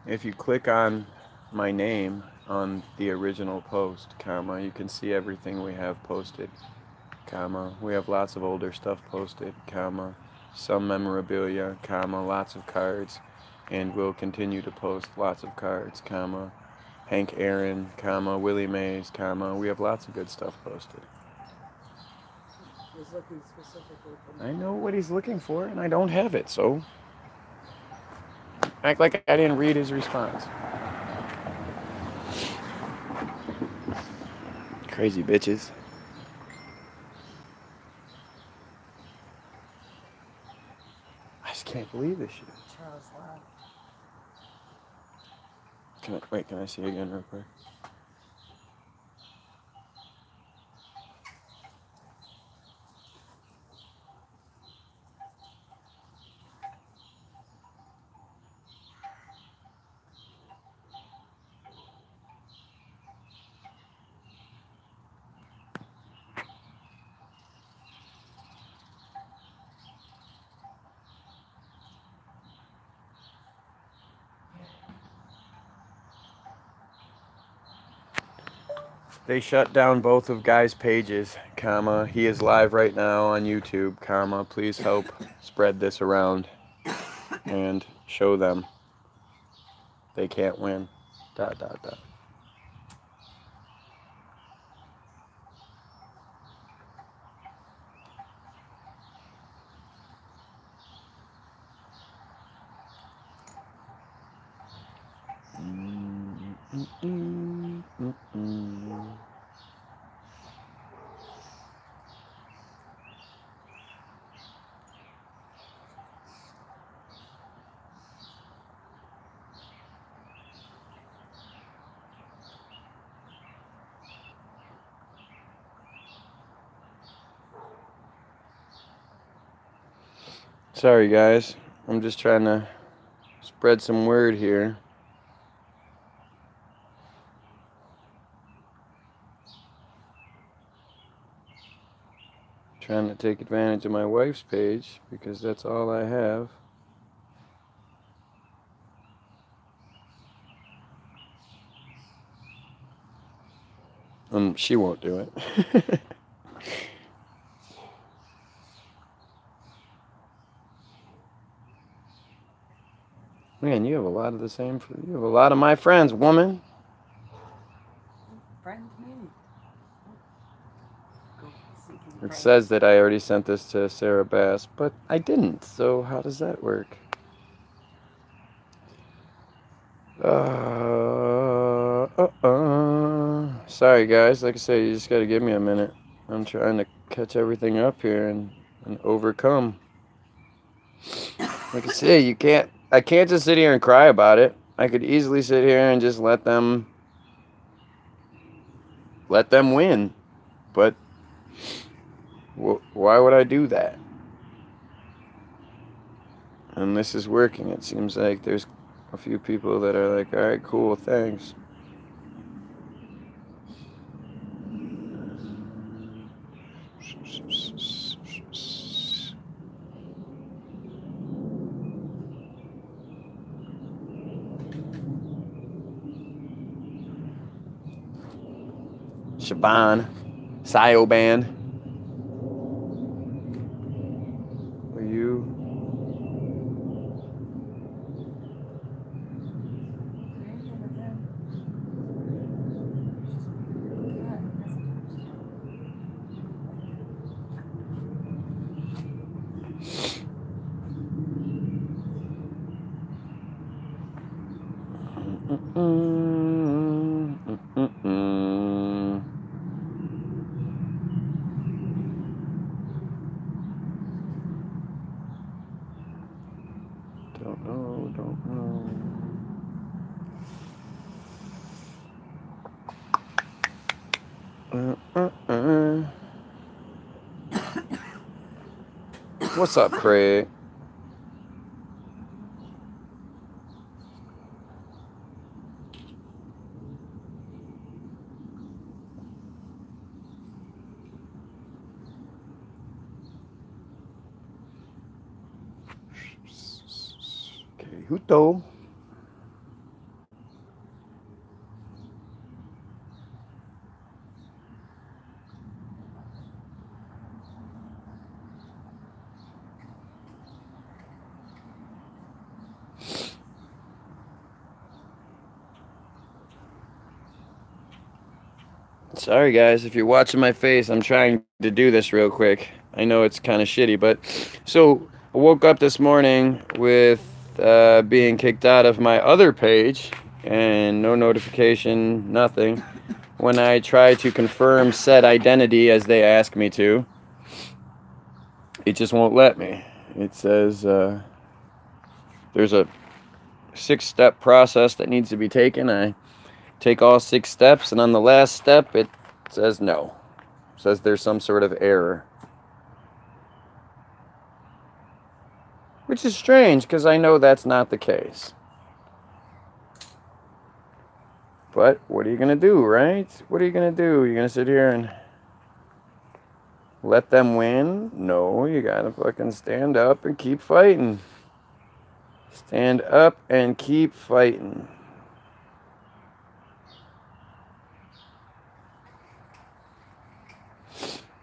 If you click on my name on the original post, comma, you can see everything we have posted, comma. We have lots of older stuff posted, comma. Some memorabilia, comma, lots of cards, and we'll continue to post lots of cards, comma. Hank Aaron, comma, Willie Mays, comma. We have lots of good stuff posted. He's looking specifically for... I know what he's looking for, and I don't have it, so act like I didn't read his response. Crazy bitches. I just can't believe this shit. Charles left. Can I see again real quick? They shut down both of Guy's pages, comma. He is live right now on YouTube, comma. Please help spread this around and show them they can't win. ... Sorry guys, I'm just trying to spread some word here. Trying to take advantage of my wife's page because that's all I have. She won't do it. Man, you have a lot of the same. You have a lot of my friends, woman. Friend me. It says that I already sent this to Sarah Bass, but I didn't. So how does that work? Sorry guys, like I said, you just gotta give me a minute. I'm trying to catch everything up here and overcome. Like I say, I can't just sit here and cry about it. I could easily sit here and just let them win. But why would I do that? And this is working. It seems like there's a few people that are like, all right, cool, thanks. Shaban, Sioban. Are you? Don't know. What's up, Craig? Okay, Huto. Sorry guys, if you're watching my face, I'm trying to do this real quick. I know it's kind of shitty, but so I woke up this morning with being kicked out of my other page and no notification, nothing. When I try to confirm said identity as they ask me to, it just won't let me. It says there's a 6-step process that needs to be taken. I take all 6 steps, and on the last step it says no. It says there's some sort of error, which is strange because I know that's not the case. But what are you gonna do, right? What are you gonna do? You're gonna sit here and let them win? No, you gotta fucking stand up and keep fighting. Stand up and keep fighting.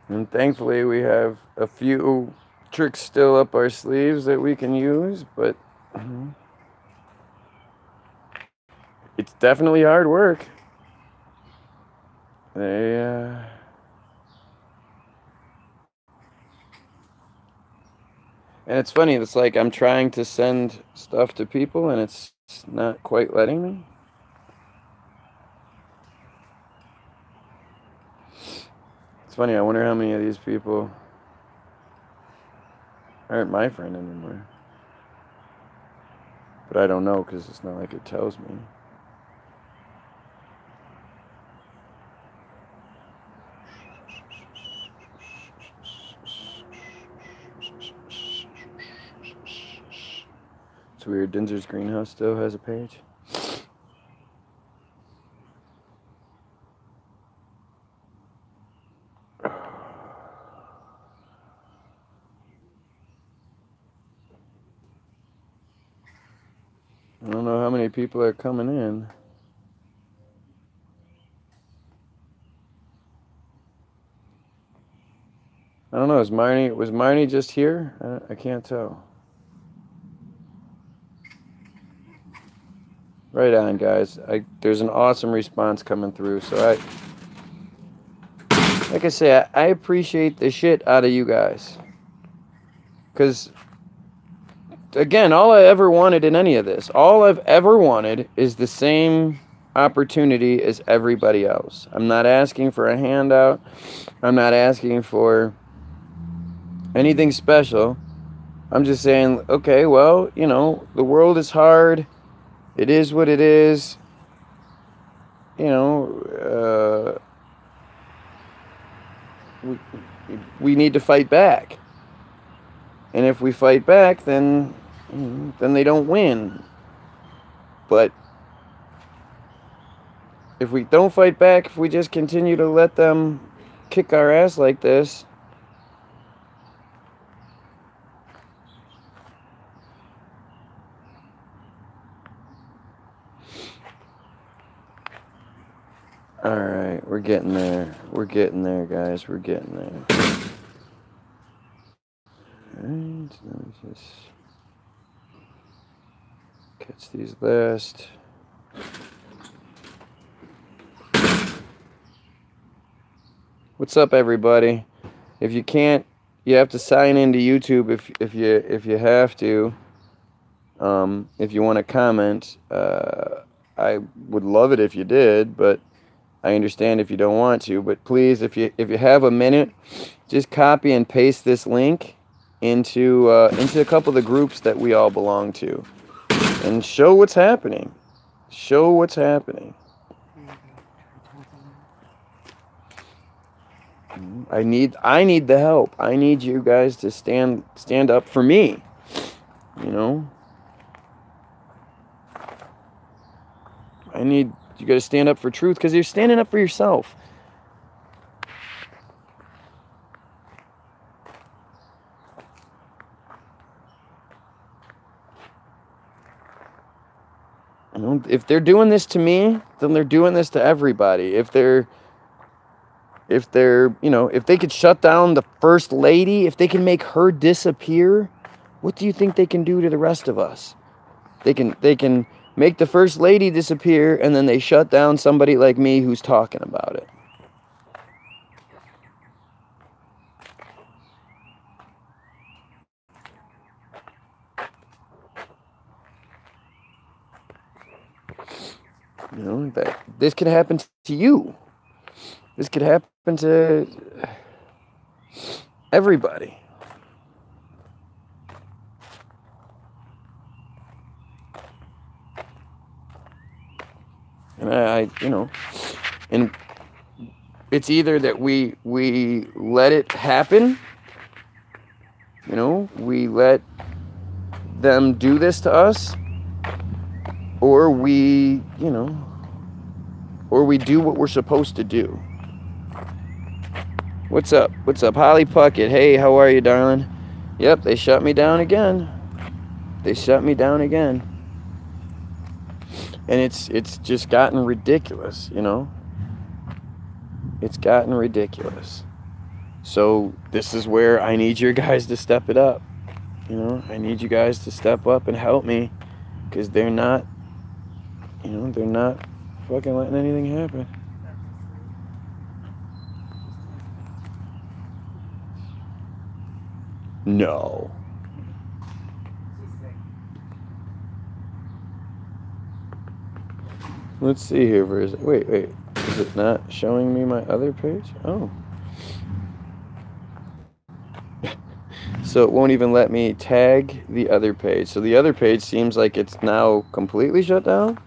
And thankfully we have a few tricks still up our sleeves that we can use, but it's definitely hard work. And it's funny, it's like I'm trying to send stuff to people and it's not quite letting me. It's funny, I wonder how many of these people aren't my friend anymore. But I don't know because it's not like it tells me. It's weird, Dinzer's Greenhouse still has a page. I don't know how many people are coming in. I don't know, was Marnie just here? I can't tell. Right on, guys. There's an awesome response coming through, so like I say, I appreciate the shit out of you guys. Because, again, all I ever wanted in any of this, all I've ever wanted is the same opportunity as everybody else. I'm not asking for a handout. I'm not asking for anything special. I'm just saying, okay, well, you know, the world is hard. It is what it is. You know, we need to fight back. And if we fight back, then they don't win. But if we don't fight back, if we just continue to let them kick our ass like this, all right, we're getting there. We're getting there, guys. We're getting there. All right, let me just catch these last. What's up, everybody? If you can't, you have to sign into YouTube if you have to. If you want to comment, I would love it if you did, but I understand if you don't want to. But please, if you have a minute, just copy and paste this link into a couple of the groups that we all belong to, and show what's happening. Show what's happening. I need the help. I need you guys to stand up for me. You know? You got to stand up for truth because you're standing up for yourself. You know, if they're doing this to me, then they're doing this to everybody. If they're, you know, if they could shut down the first lady, if they can make her disappear, what do you think they can do to the rest of us? They can make the first lady disappear, and then they shut down somebody like me who's talking about it. You know, that this could happen to you. This could happen to everybody. And I you know, and it's either that we let it happen, you know, we let them do this to us, or we, you know, or we do what we're supposed to do. What's up? What's up? Holly Puckett. Hey, how are you, darling? Yep, they shut me down again. They shut me down again. And it's just gotten ridiculous, you know? It's gotten ridiculous. So this is where I need your guys to step it up. You know, I need you guys to step up and help me, because they're not, you know, they're not fucking letting anything happen. No. Let's see here for a second. Wait. Is it not showing me my other page? Oh. So it won't even let me tag the other page. So the other page seems like it's now completely shut down.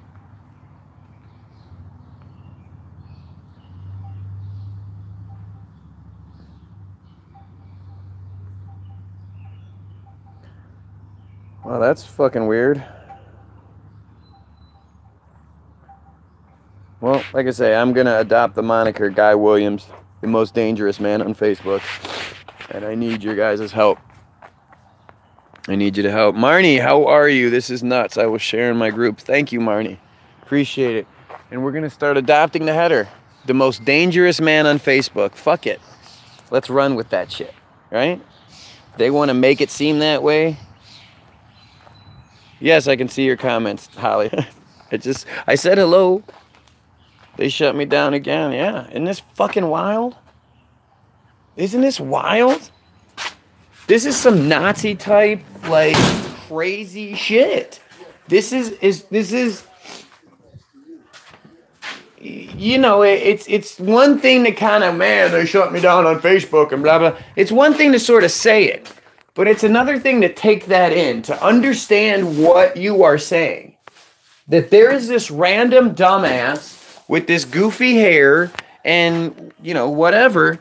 Wow, that's fucking weird. Well, like I say, I'm going to adopt the moniker Guy Williams, the most dangerous man on Facebook. And I need your guys' help. I need you to help. Marnie, how are you? This is nuts. I was sharing my group. Thank you, Marnie. Appreciate it. And we're going to start adopting the header. The most dangerous man on Facebook. Fuck it. Let's run with that shit. Right? They want to make it seem that way. Yes, I can see your comments, Holly. I said hello. They shut me down again. Yeah. Isn't this fucking wild? Isn't this wild? This is some Nazi type, like, crazy shit. This is, you know, it's one thing to kind of, man, they shut me down on Facebook and blah, blah. It's one thing to sort of say it, but it's another thing to take that in, to understand what you are saying. That there is this random dumbass with this goofy hair and, you know, whatever,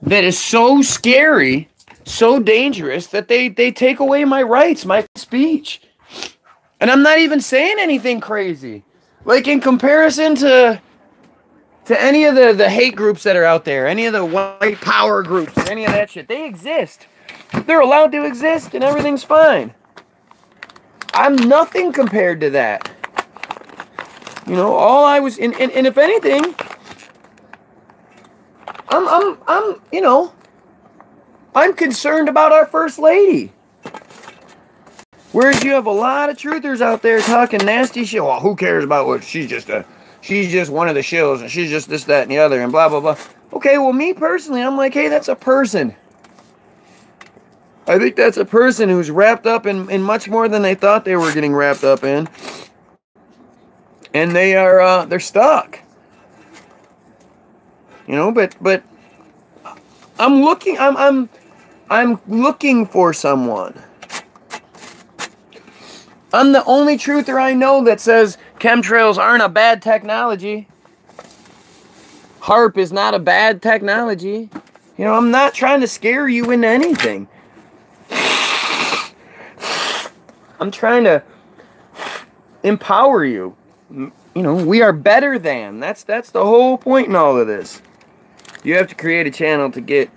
that is so scary, so dangerous, that they take away my rights, my speech. And I'm not even saying anything crazy. Like, in comparison to any of the hate groups that are out there, any of the white power groups, any of that shit, they exist. They're allowed to exist and everything's fine. I'm nothing compared to that. You know, all I was, and if anything, I'm, you know, I'm concerned about our First Lady. Whereas you have a lot of truthers out there talking nasty shit. Well, who cares about what she's just one of the shills, and she's just this, that, and the other, and blah, blah, blah. Okay, well, me personally, I'm like, hey, that's a person. I think that's a person who's wrapped up in much more than they thought they were getting wrapped up in. And they're stuck. You know, but I'm looking for someone. I'm the only truther I know that says chemtrails aren't a bad technology. HARP is not a bad technology. You know, I'm not trying to scare you into anything. I'm trying to empower you. You know, we are better than. That's the whole point in all of this. You have to create a channel to get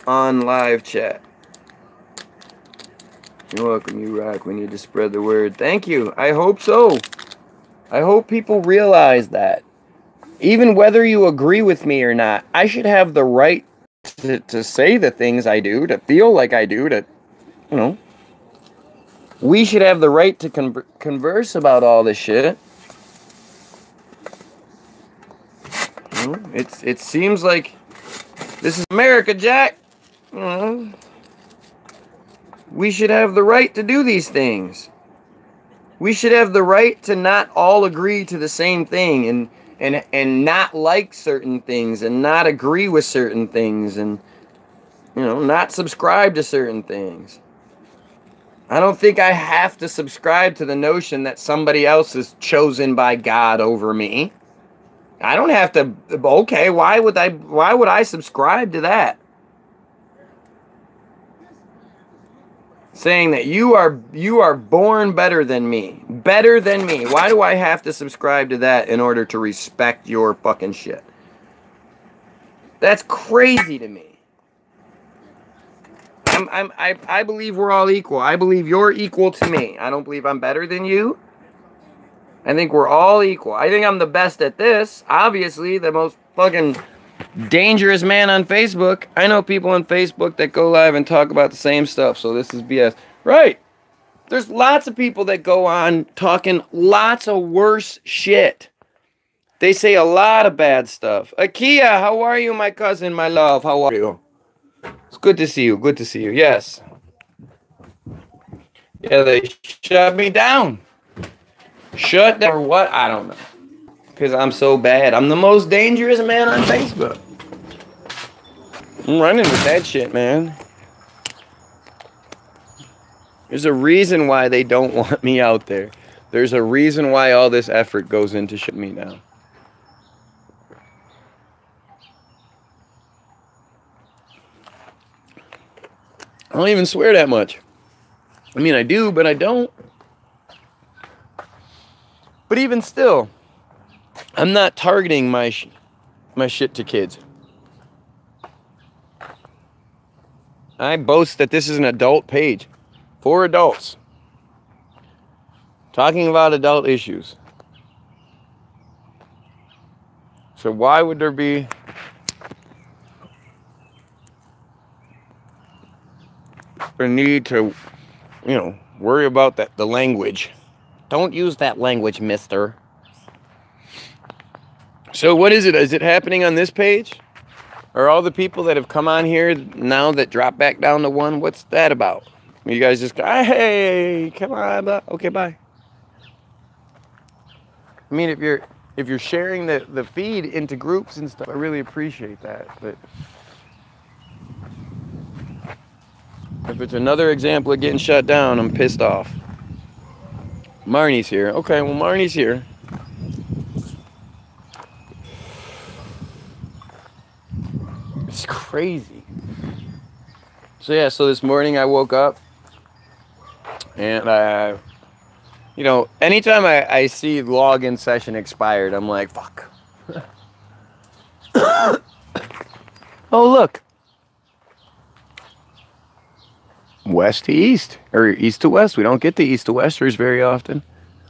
on live chat. You're welcome, you rock. We need to spread the word. Thank you. I hope so. I hope people realize that. Even whether you agree with me or not, I should have the right to say the things I do, to feel like I do, to, you know. We should have the right to converse about all this shit. You know, it seems like this is America, Jack. You know, we should have the right to do these things. We should have the right to not all agree to the same thing, and not like certain things, and not agree with certain things, and, you know, not subscribe to certain things. I don't think I have to subscribe to the notion that somebody else is chosen by God over me. I don't have to. Okay, why would I subscribe to that? Saying that you are born better than me. Better than me. Why do I have to subscribe to that in order to respect your fucking shit? That's crazy to me. I believe we're all equal. I believe you're equal to me. I don't believe I'm better than you. I think we're all equal. I think I'm the best at this. Obviously, the most fucking dangerous man on Facebook. I know people on Facebook that go live and talk about the same stuff, so this is BS. Right. There's lots of people that go on talking lots of worse shit. They say a lot of bad stuff. Akia, how are you, my cousin, my love? How are you? It's good to see you. Good to see you. Yes. Yeah, they shut me down. Shut down or what? I don't know. Because I'm so bad. I'm the most dangerous man on Facebook. I'm running with that shit, man. There's a reason why they don't want me out there. There's a reason why all this effort goes into shutting me down. I don't even swear that much. I mean, I do, but I don't. But even still, I'm not targeting my shit to kids. I boast that this is an adult page for adults. Talking about adult issues. So why would there be a need to, you know, worry about the language? Don't use that language, mister. So what is it? Is it happening on this page? Are all the people that have come on here now that drop back down to 1? What's that about? You guys just go, hey, come on, okay, bye. I mean, if you're sharing the feed into groups and stuff, I really appreciate that. But if it's another example of getting shut down, I'm pissed off. Marnie's here. Okay, well, Marnie's here. It's crazy. So yeah, so this morning I woke up and you know, anytime I see login session expired, I'm like, fuck. Oh, look. West to east, or east to west. We don't get the east to westers very often.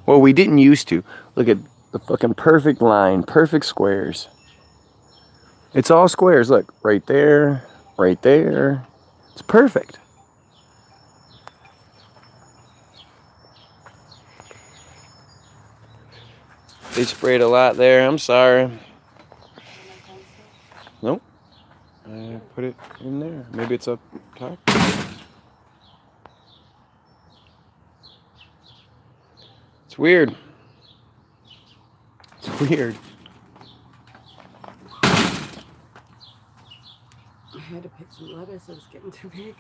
Well, we didn't used to. Look at the fucking perfect line, perfect squares. It's all squares. Look, right there, right there. It's perfect. They sprayed a lot there. I'm sorry. Nope. I put it in there. Maybe it's up top. It's weird. It's weird. I had to pick some lettuce. It was getting too big.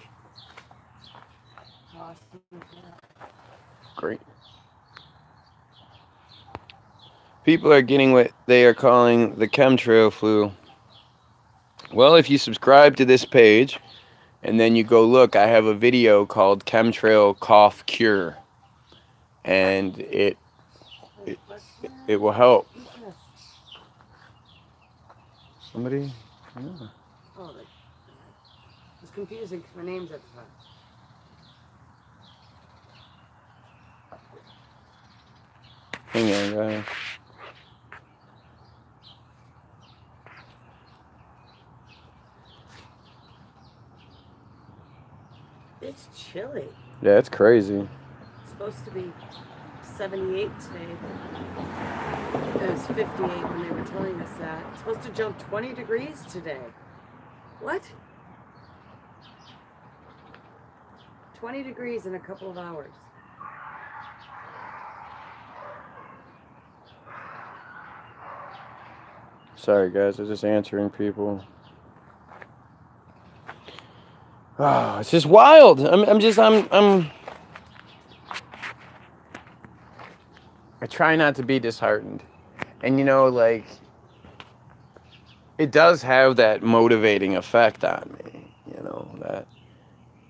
Great. People are getting what they are calling the chemtrail flu. Well, if you subscribe to this page and then you go look, I have a video called Chemtrail Cough Cure. And it will help. Somebody? Yeah. Oh, it's confusing because my name's at the top. Hang on, guys. It's chilly. Yeah, it's crazy. It's supposed to be 78 today. It was 58 when they were telling us that. It's supposed to jump 20 degrees today. What? 20 degrees in a couple of hours. Sorry, guys. I was just answering people. Oh, it's just wild. I try not to be disheartened. And you know, like, it does have that motivating effect on me. You know, that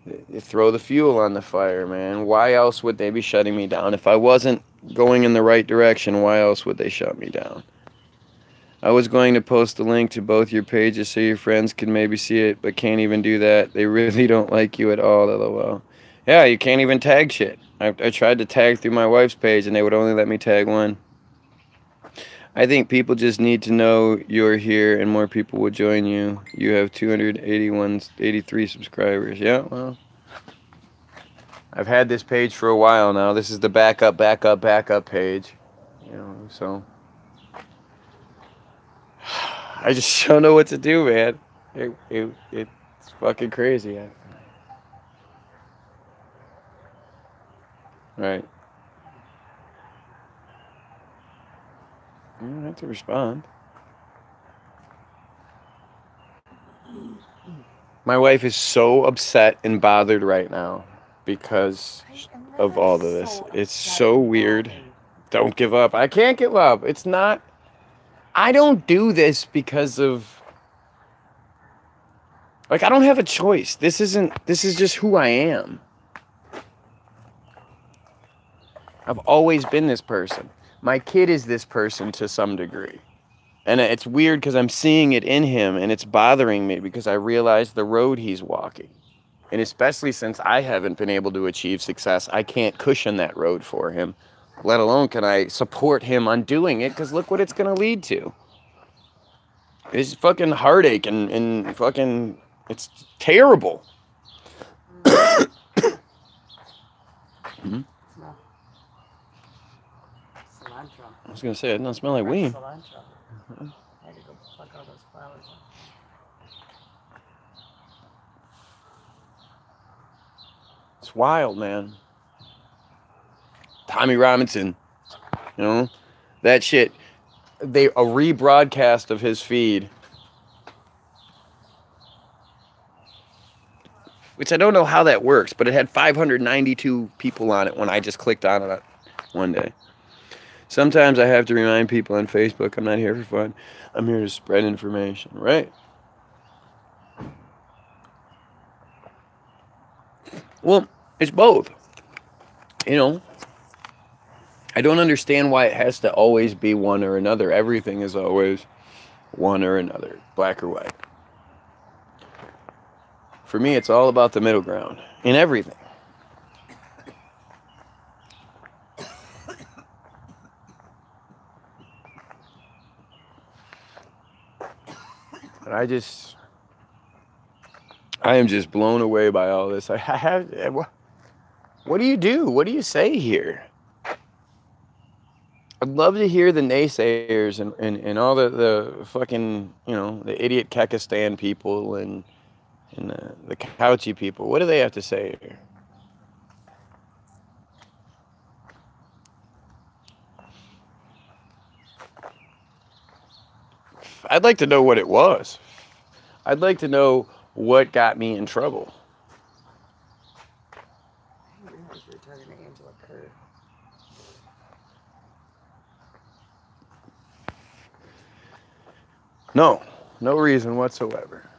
you throw the fuel on the fire, man. Why else would they be shutting me down? If I wasn't going in the right direction, why else would they shut me down? I was going to post a link to both your pages so your friends could maybe see it, but can't even do that. They really don't like you at all, LOL. Yeah, you can't even tag shit. I tried to tag through my wife's page, and they would only let me tag one. I think people just need to know you're here and more people will join you. You have 83 subscribers. Yeah, well, I've had this page for a while now. This is the backup page. You know, so I just don't know what to do, man. It's fucking crazy. Right. You don't have to respond. My wife is so upset and bothered right now because of all of this. It's so weird. Don't give up. I can't give up. It's not. I don't do this because of. Like, I don't have a choice. This is just who I am. I've always been this person. My kid is this person to some degree. And it's weird because I'm seeing it in him and it's bothering me because I realize the road he's walking. And especially since I haven't been able to achieve success, I can't cushion that road for him. Let alone can I support him on doing it, because look what it's going to lead to. It's fucking heartache and fucking, it's terrible. Smell. Cilantro. I was going to say, it doesn't smell like weed. Cilantro. I had to go pluck all those flowers up. It's wild, man. Tommy Robinson, you know, that shit. A rebroadcast of his feed, which I don't know how that works, but it had 592 people on it when I just clicked on it one day. Sometimes I have to remind people on Facebook, I'm not here for fun. I'm here to spread information, right? Well, it's both. You know, I don't understand why it has to always be one or another. Everything is always one or another, black or white. For me, it's all about the middle ground in everything. But I am just blown away by all this. What do you do? What do you say here? I'd love to hear the naysayers and all the fucking, you know, the idiot Kekistan people and the couchy people. What do they have to say here? I'd like to know what it was. I'd like to know what got me in trouble. I didn't realize you were talking to Angela Kerr. No reason whatsoever.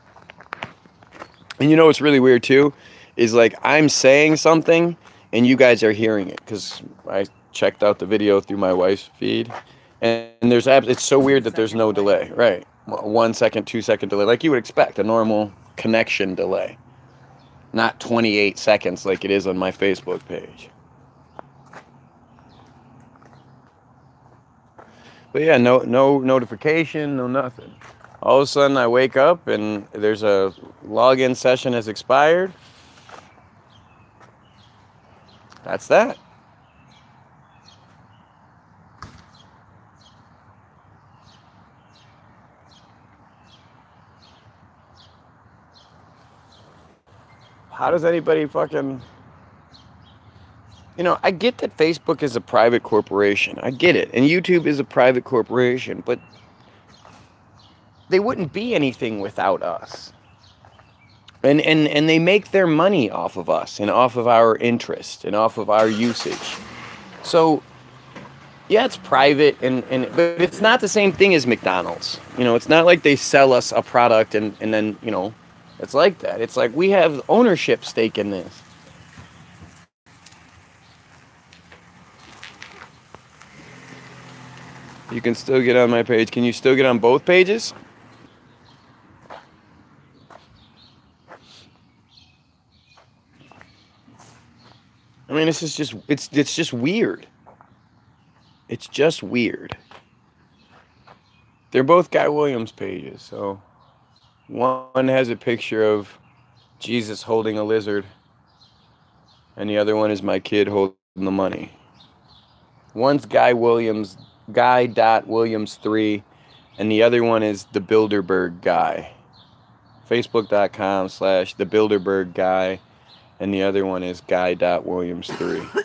And you know what's really weird too? Is like I'm saying something and you guys are hearing it, because I checked out the video through my wife's feed, and it's so weird that there's no delay, right? 1 second, 2 second delay, like you would expect, a normal connection delay, not 28 seconds like it is on my Facebook page. But yeah, no notification, no nothing. All of a sudden I wake up and there's a login session has expired. That's that. How does anybody fucking... You know, I get that Facebook is a private corporation. I get it. And YouTube is a private corporation. But they wouldn't be anything without us. And they make their money off of us and off of our interest and off of our usage. So, yeah, it's private, but it's not the same thing as McDonald's. You know, it's not like they sell us a product and then, you know, it's like that. It's like we have ownership stake in this. You can still get on my page. Can you still get on both pages? I mean, this is just, it's just weird. It's just weird. They're both Guy Williams pages. So one has a picture of Jesus holding a lizard, and the other one is my kid holding the money. One's Guy.Williams3, and the other one is the Bilderberg Guy. Facebook.com/the Bilderberg Guy, and the other one is Guy.Williams3.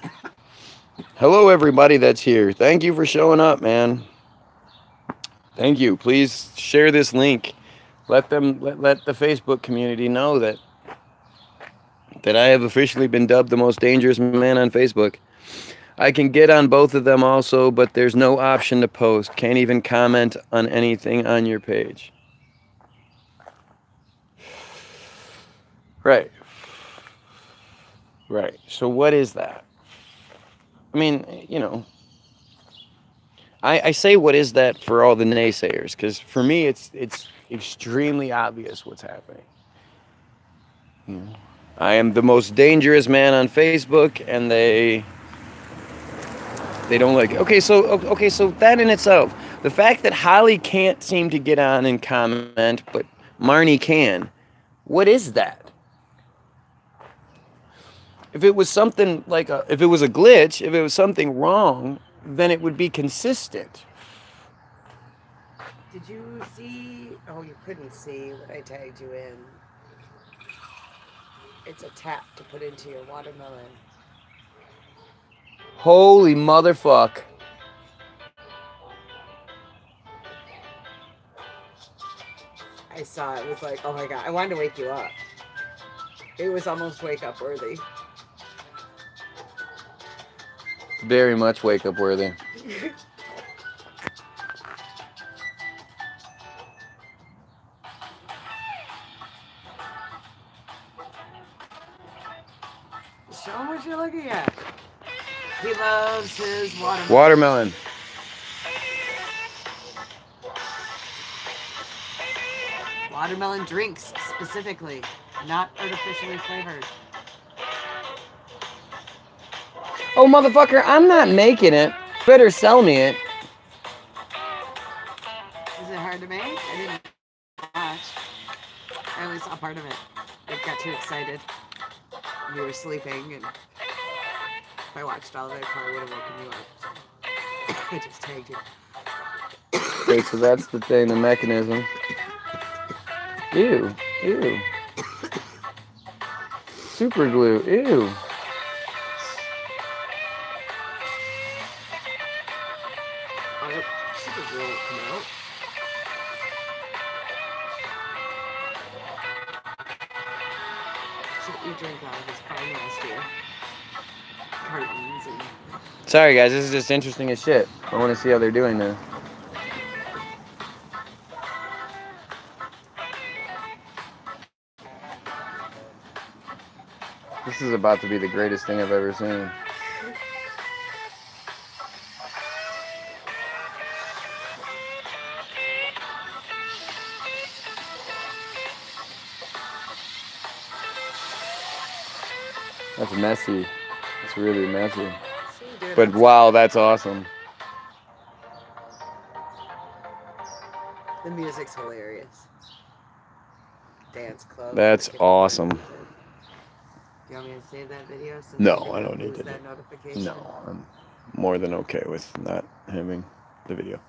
Hello, everybody that's here. Thank you for showing up, man. Thank you. Please share this link. Let the Facebook community know that I have officially been dubbed the most dangerous man on Facebook. I can get on both of them also, but there's no option to post. Can't even comment on anything on your page. Right. Right. So what is that? I mean, you know, I say what is that for all the naysayers, because for me it's extremely obvious what's happening. You know, I am the most dangerous man on Facebook, and they don't like it. Okay, so that in itself, the fact that Holly can't seem to get on and comment, but Marnie can, what is that? If it was something like if it was a glitch, if it was something wrong, then it would be consistent. Did you see? Oh, you couldn't see what I tagged you in. It's a tap to put into your watermelon. Holy motherfuck. I saw it. It was like, oh my God. I wanted to wake you up. It was almost wake up worthy. Very much wake up worthy. Show him what you're looking at. He loves his watermelon. Watermelon. Watermelon drinks specifically, not artificially flavored. Oh, motherfucker, I'm not making it. Better sell me it. Is it hard to make? I didn't watch. I only saw part of it. I got too excited. You were sleeping, and if I watched all of it, I probably would have woken you up. So I just tagged you. Okay, so that's the thing, the mechanism. Ew, ew. Super glue, ew. Super glue won't come out. So what you drink out of is probably nastier. Cartons and... Sorry guys, this is just interesting as shit. I want to see how they're doing this. This is about to be the greatest thing I've ever seen. That's messy. It's really messy. But wow, that's awesome. The music's hilarious. Dance club. That's awesome. You want me to save that video? Since No, I don't need to. That notification? No, I'm more than okay with not having the video.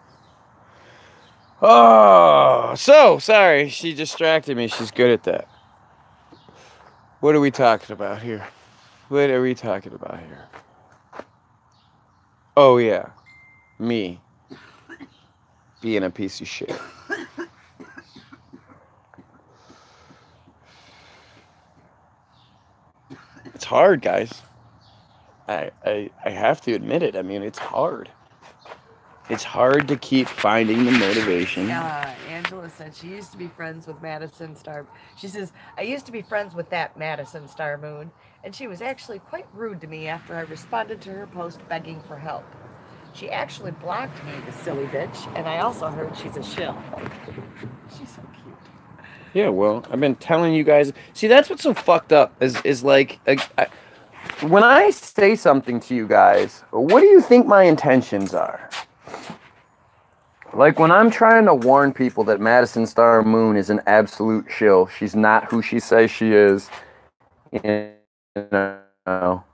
Oh, so sorry. She distracted me. She's good at that. What are we talking about here? What are we talking about here? Oh, yeah. Me. Being a piece of shit. It's hard, guys. I have to admit it. I mean, it's hard. It's hard to keep finding the motivation. Angela said she used to be friends with Madison Star. She says, I used to be friends with that Madison Star Moon, and she was actually quite rude to me after I responded to her post begging for help. She actually blocked me, the silly bitch, and I also heard she's a shill. She's so cute. Yeah, well, I've been telling you guys. See, that's what's so fucked up is like, when I say something to you guys, what do you think my intentions are? Like when I'm trying to warn people that Madison Star Moon is an absolute shill, she's not who she says she is. You know,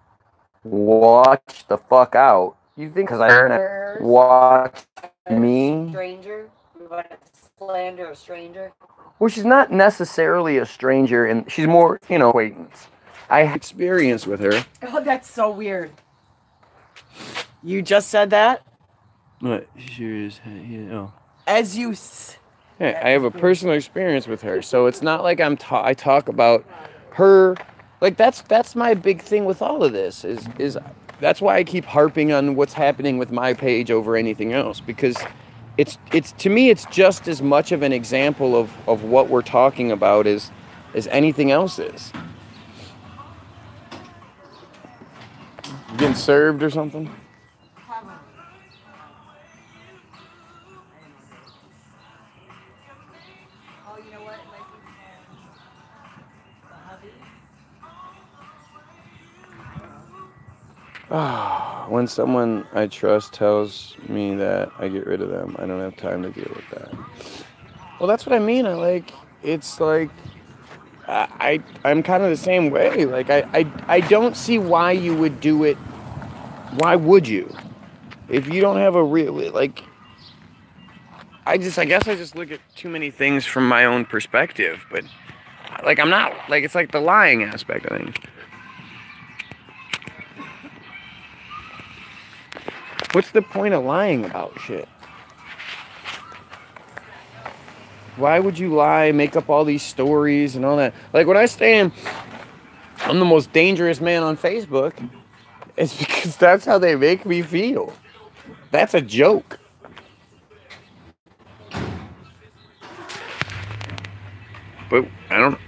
watch the fuck out. You think because I watch me? Stranger? You want to slander a stranger? Well, she's not necessarily a stranger, and she's more, you know, acquaintance. I have experience with her. Oh, that's so weird. You just said that? What? Sure is, you know. As you... Yeah, I have a personal experience with her, so it's not like I talk about her. Like that's my big thing with all of this is that's why I keep harping on what's happening with my page over anything else, because it's to me it's just as much of an example of what we're talking about as anything else is. You getting served or something? Oh, you know what? When someone I trust tells me that, I get rid of them. I don't have time to deal with that. Well, that's what I mean. It's like, I'm kind of the same way. Like, I don't see why you would do it. Why would you? If you don't have a real, like, I guess I just look at too many things from my own perspective. But, like, I'm not, like, it's like the lying aspect, I think. What's the point of lying about shit? Why would you lie, make up all these stories and all that? Like when I say I'm the most dangerous man on Facebook, it's because that's how they make me feel. That's a joke. But I don't...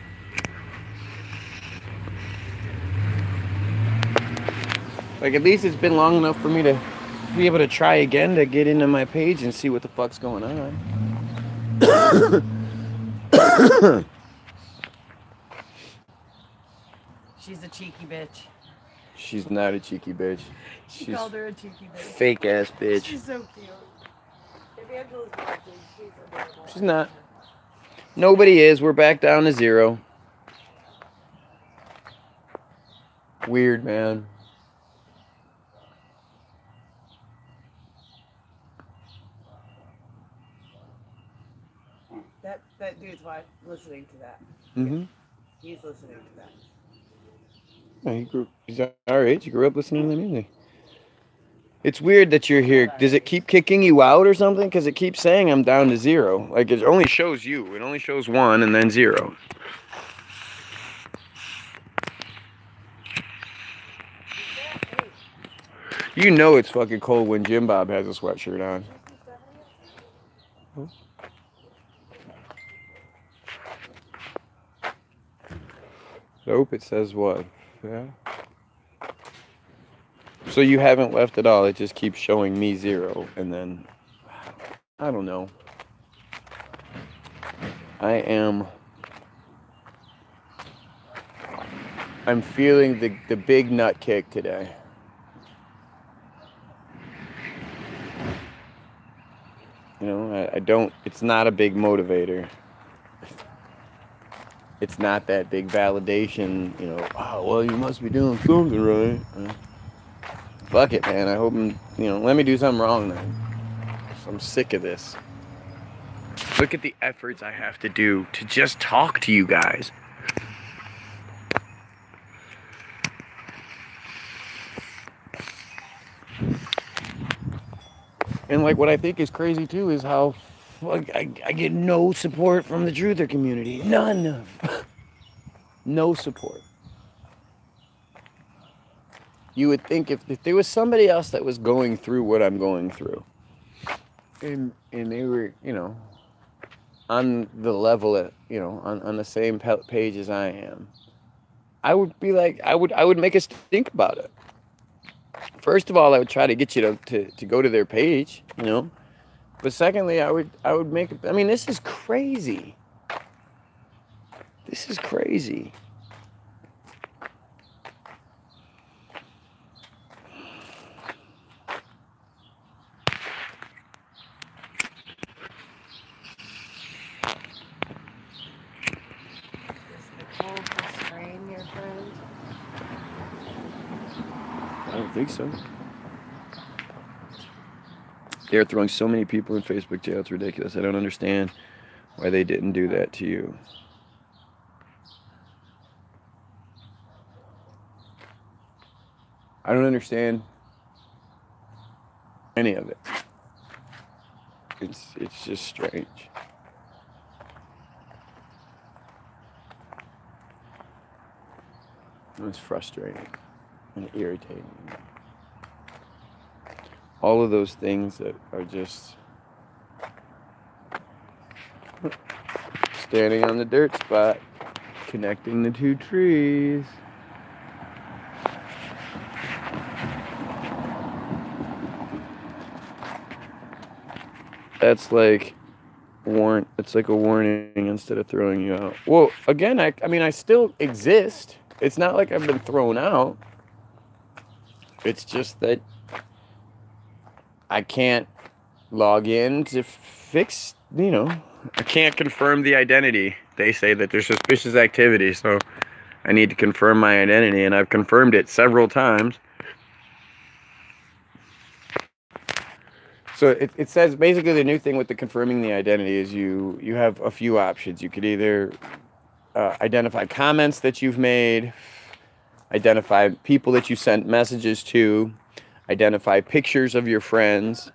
Like at least it's been long enough for me to be able to try again to get into my page and see what the fuck's going on. She's a cheeky bitch. She's not a cheeky bitch. She called her a cheeky bitch. Fake ass bitch. She's so cute. If Angela's watching, she's adorable. She's not. Nobody is. We're back down to 0. Weird, man. That dude's listening to that. Mm-hmm. He's listening to that. Yeah, he's our age. He grew up listening to music. It's weird that you're here. Does it keep kicking you out or something? Because it keeps saying I'm down to 0. Like it only shows you. It only shows 1 and then 0. You know it's fucking cold when Jim Bob has a sweatshirt on. Nope, it says what? Yeah. So you haven't left at all. It just keeps showing me 0, and then I don't know. I'm feeling the big nut kick today. You know, I don't. It's not a big motivator. It's not that big validation, you know, oh, well, you must be doing something right. Fuck it, man. I hope let me do something wrong then. I'm sick of this. Look at the efforts I have to do to just talk to you guys. And like what I think is crazy too is how I get no support from the truther community. None. No support. You would think if there was somebody else that was going through what I'm going through, and they were, on the level at, on the same page as I am, I would be like, I would make us think about it. First of all, I would try to get you to go to their page, But secondly, I would make, I mean, this is crazy. This is crazy. don't think so. They're throwing so many people in Facebook jail. It's ridiculous. I don't understand why they didn't do that to you. I don't understand any of it. It's just strange. It's frustrating and irritating. All of those things that are just standing on the dirt spot, connecting the two trees. That's like it's like a warning instead of throwing you out. Well, again, I mean, I still exist. It's not like I've been thrown out. It's just that I can't log in to fix, I can't confirm the identity. They say that there's suspicious activity, so I need to confirm my identity, and I've confirmed it several times. So it says basically the new thing with the confirming the identity is you have a few options. You could either identify comments that you've made, identify people that you sent messages to, identify pictures of your friends.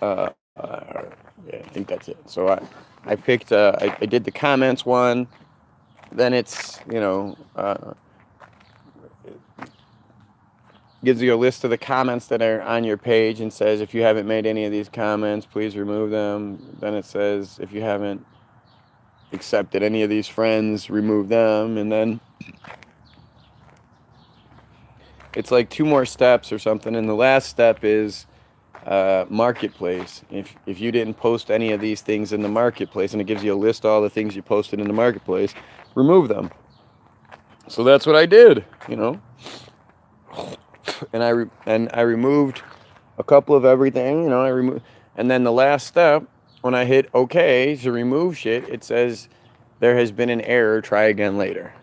Yeah, I think that's it. So I picked, I did the comments one. Then it's, gives you a list of the comments that are on your page and says, if you haven't made any of these comments, please remove them. Then it says, if you haven't accepted any of these friends, remove them. And then it's like 2 more steps or something. And the last step is marketplace. If you didn't post any of these things in the marketplace, and it gives you a list of all the things you posted in the marketplace, remove them. So that's what I did, And I removed a couple of everything, I removed, and then the last step, when I hit OK to remove shit, it says there has been an error. Try again later.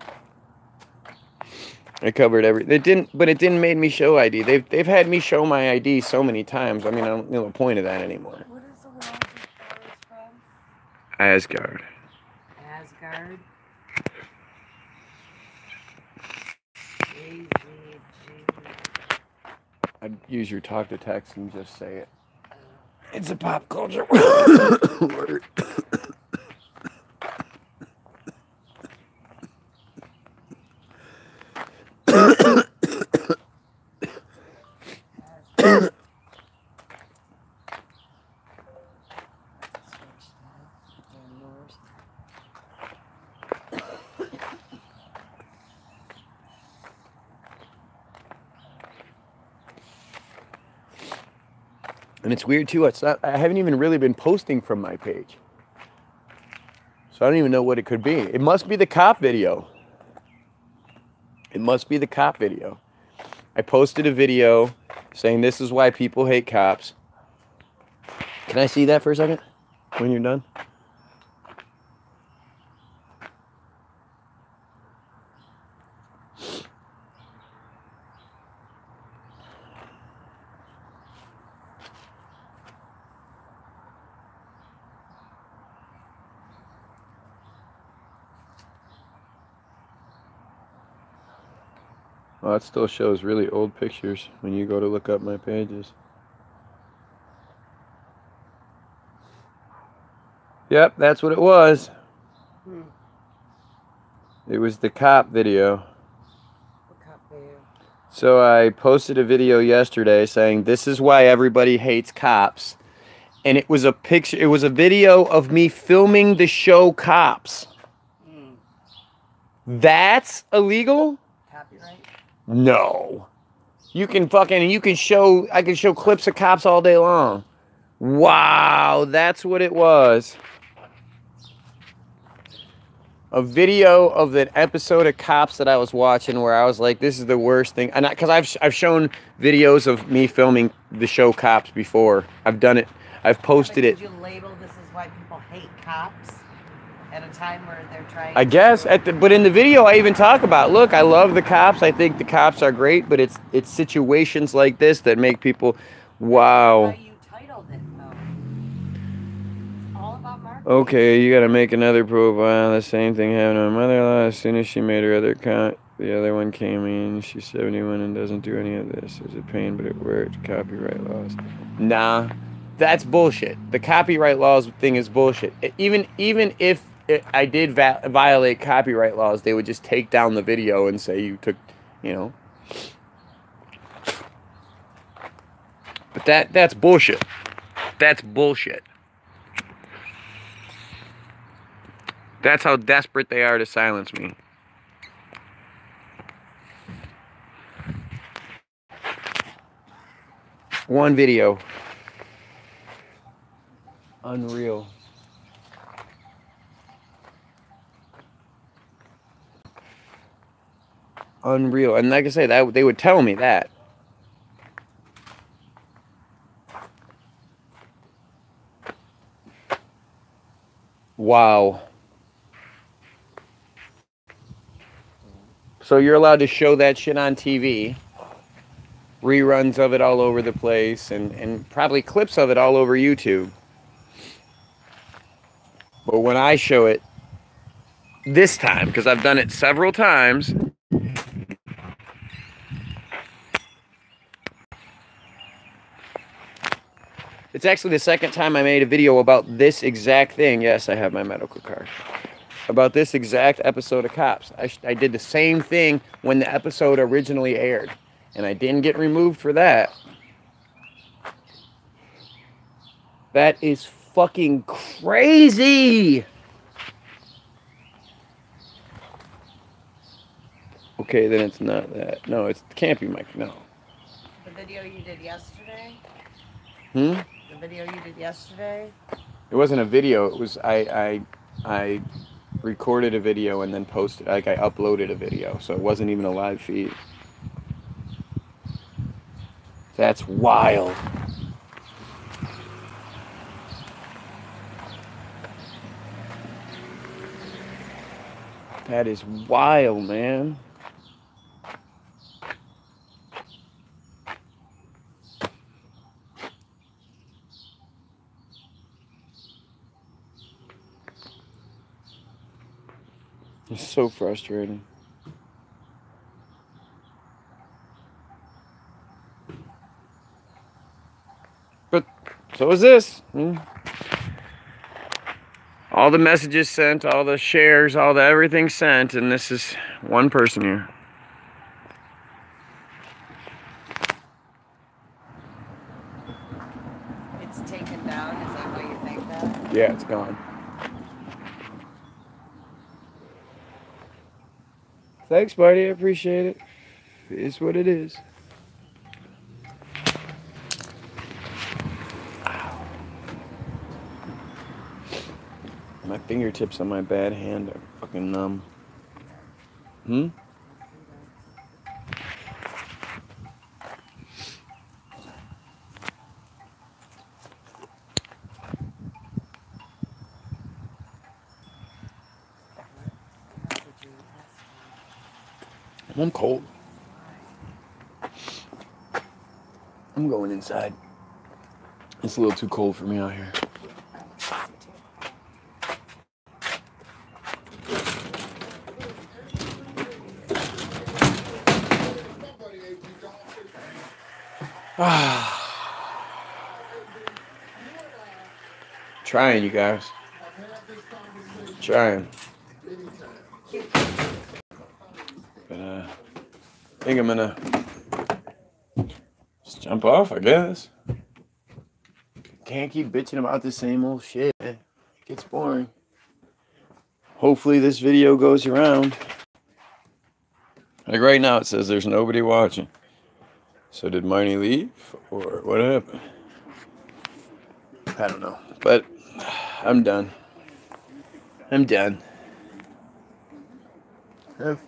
I covered it didn't make me show ID. They've had me show my ID so many times. I mean, I don't know the point of that anymore. What is the world that from? Asgard. Asgard. I'd use your talk to text and just say it. It's a pop culture word. And it's weird too. I haven't even really been posting from my page. So I don't even know what it could be. It must be the cop video. It must be the cop video. I posted a video saying this is why people hate cops. Can I see that for a second when you're done? Well, it still shows really old pictures when you go to look up my pages. Yep, that's what it was. It was the cop video. What cop video? So I posted a video yesterday saying this is why everybody hates cops. And it was a picture, it was a video of me filming the show Cops. That's illegal? Copyright? No. I can show clips of cops all day long. Wow, that's what it was. A video of an episode of Cops that I was watching where I was like, this is the worst thing. And because I've shown videos of me filming the show Cops before. I've done it. I've posted it. Did you label this is why people hate cops? at a time where they're trying. I guess, but in the video I even talk about, look, I love the cops. I think the cops are great, but it's situations like this that make people, wow. How you titled it, though. It's all about marketing. Okay, you gotta make another profile. The same thing happened to my mother-in-law. As soon as she made her other account, the other one came in. She's 71 and doesn't do any of this. It's a pain, but it worked. Copyright laws. Nah, that's bullshit. The copyright laws thing is bullshit. Even if I did violate copyright laws, they would just take down the video and say you took, you know. But that's bullshit. That's bullshit. That's how desperate they are to silence me. One video. Unreal. Unreal. And like I say, that they would tell me that. Wow. So you're allowed to show that shit on TV. Reruns of it all over the place, and probably clips of it all over YouTube. But when I show it this time, because I've done it several times, it's actually the second time I made a video about this exact thing. Yes, I have my medical card. About this exact episode of Cops. I did the same thing when the episode originally aired. And I didn't get removed for that. That is fucking crazy. Okay, then it's not that. No, it can't be Mike. No. The video you did yesterday? Hmm? The video you did yesterday? It wasn't a video. It was I recorded a video and then posted, like I uploaded a video. So it wasn't even a live feed. That's wild. That is wild, man. It's so frustrating. But so is this. All the messages sent, all the shares, all the everything sent, and this is one person here. It's taken down, is that why you think that? Yeah, it's gone. Thanks, buddy. I appreciate it. It is what it is. My fingertips on my bad hand are fucking numb. I'm cold. I'm going inside. It's a little too cold for me out here. Trying, you guys. Trying. But I think I'm gonna just jump off, I guess. Can't keep bitching about the same old shit. It gets boring. Hopefully this video goes around. Like right now it says there's nobody watching. So did Marnie leave or what happened? I don't know. But I'm done. I'm done. I've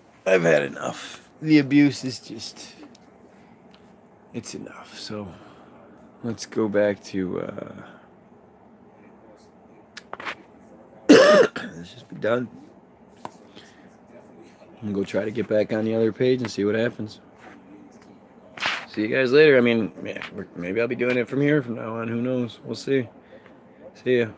had enough. The abuse is just, it's enough. So let's go back to let's just be done. I'm gonna go try to get back on the other page and see what happens. See you guys later. I mean, maybe I'll be doing it from here from now on. Who knows? We'll see. See ya.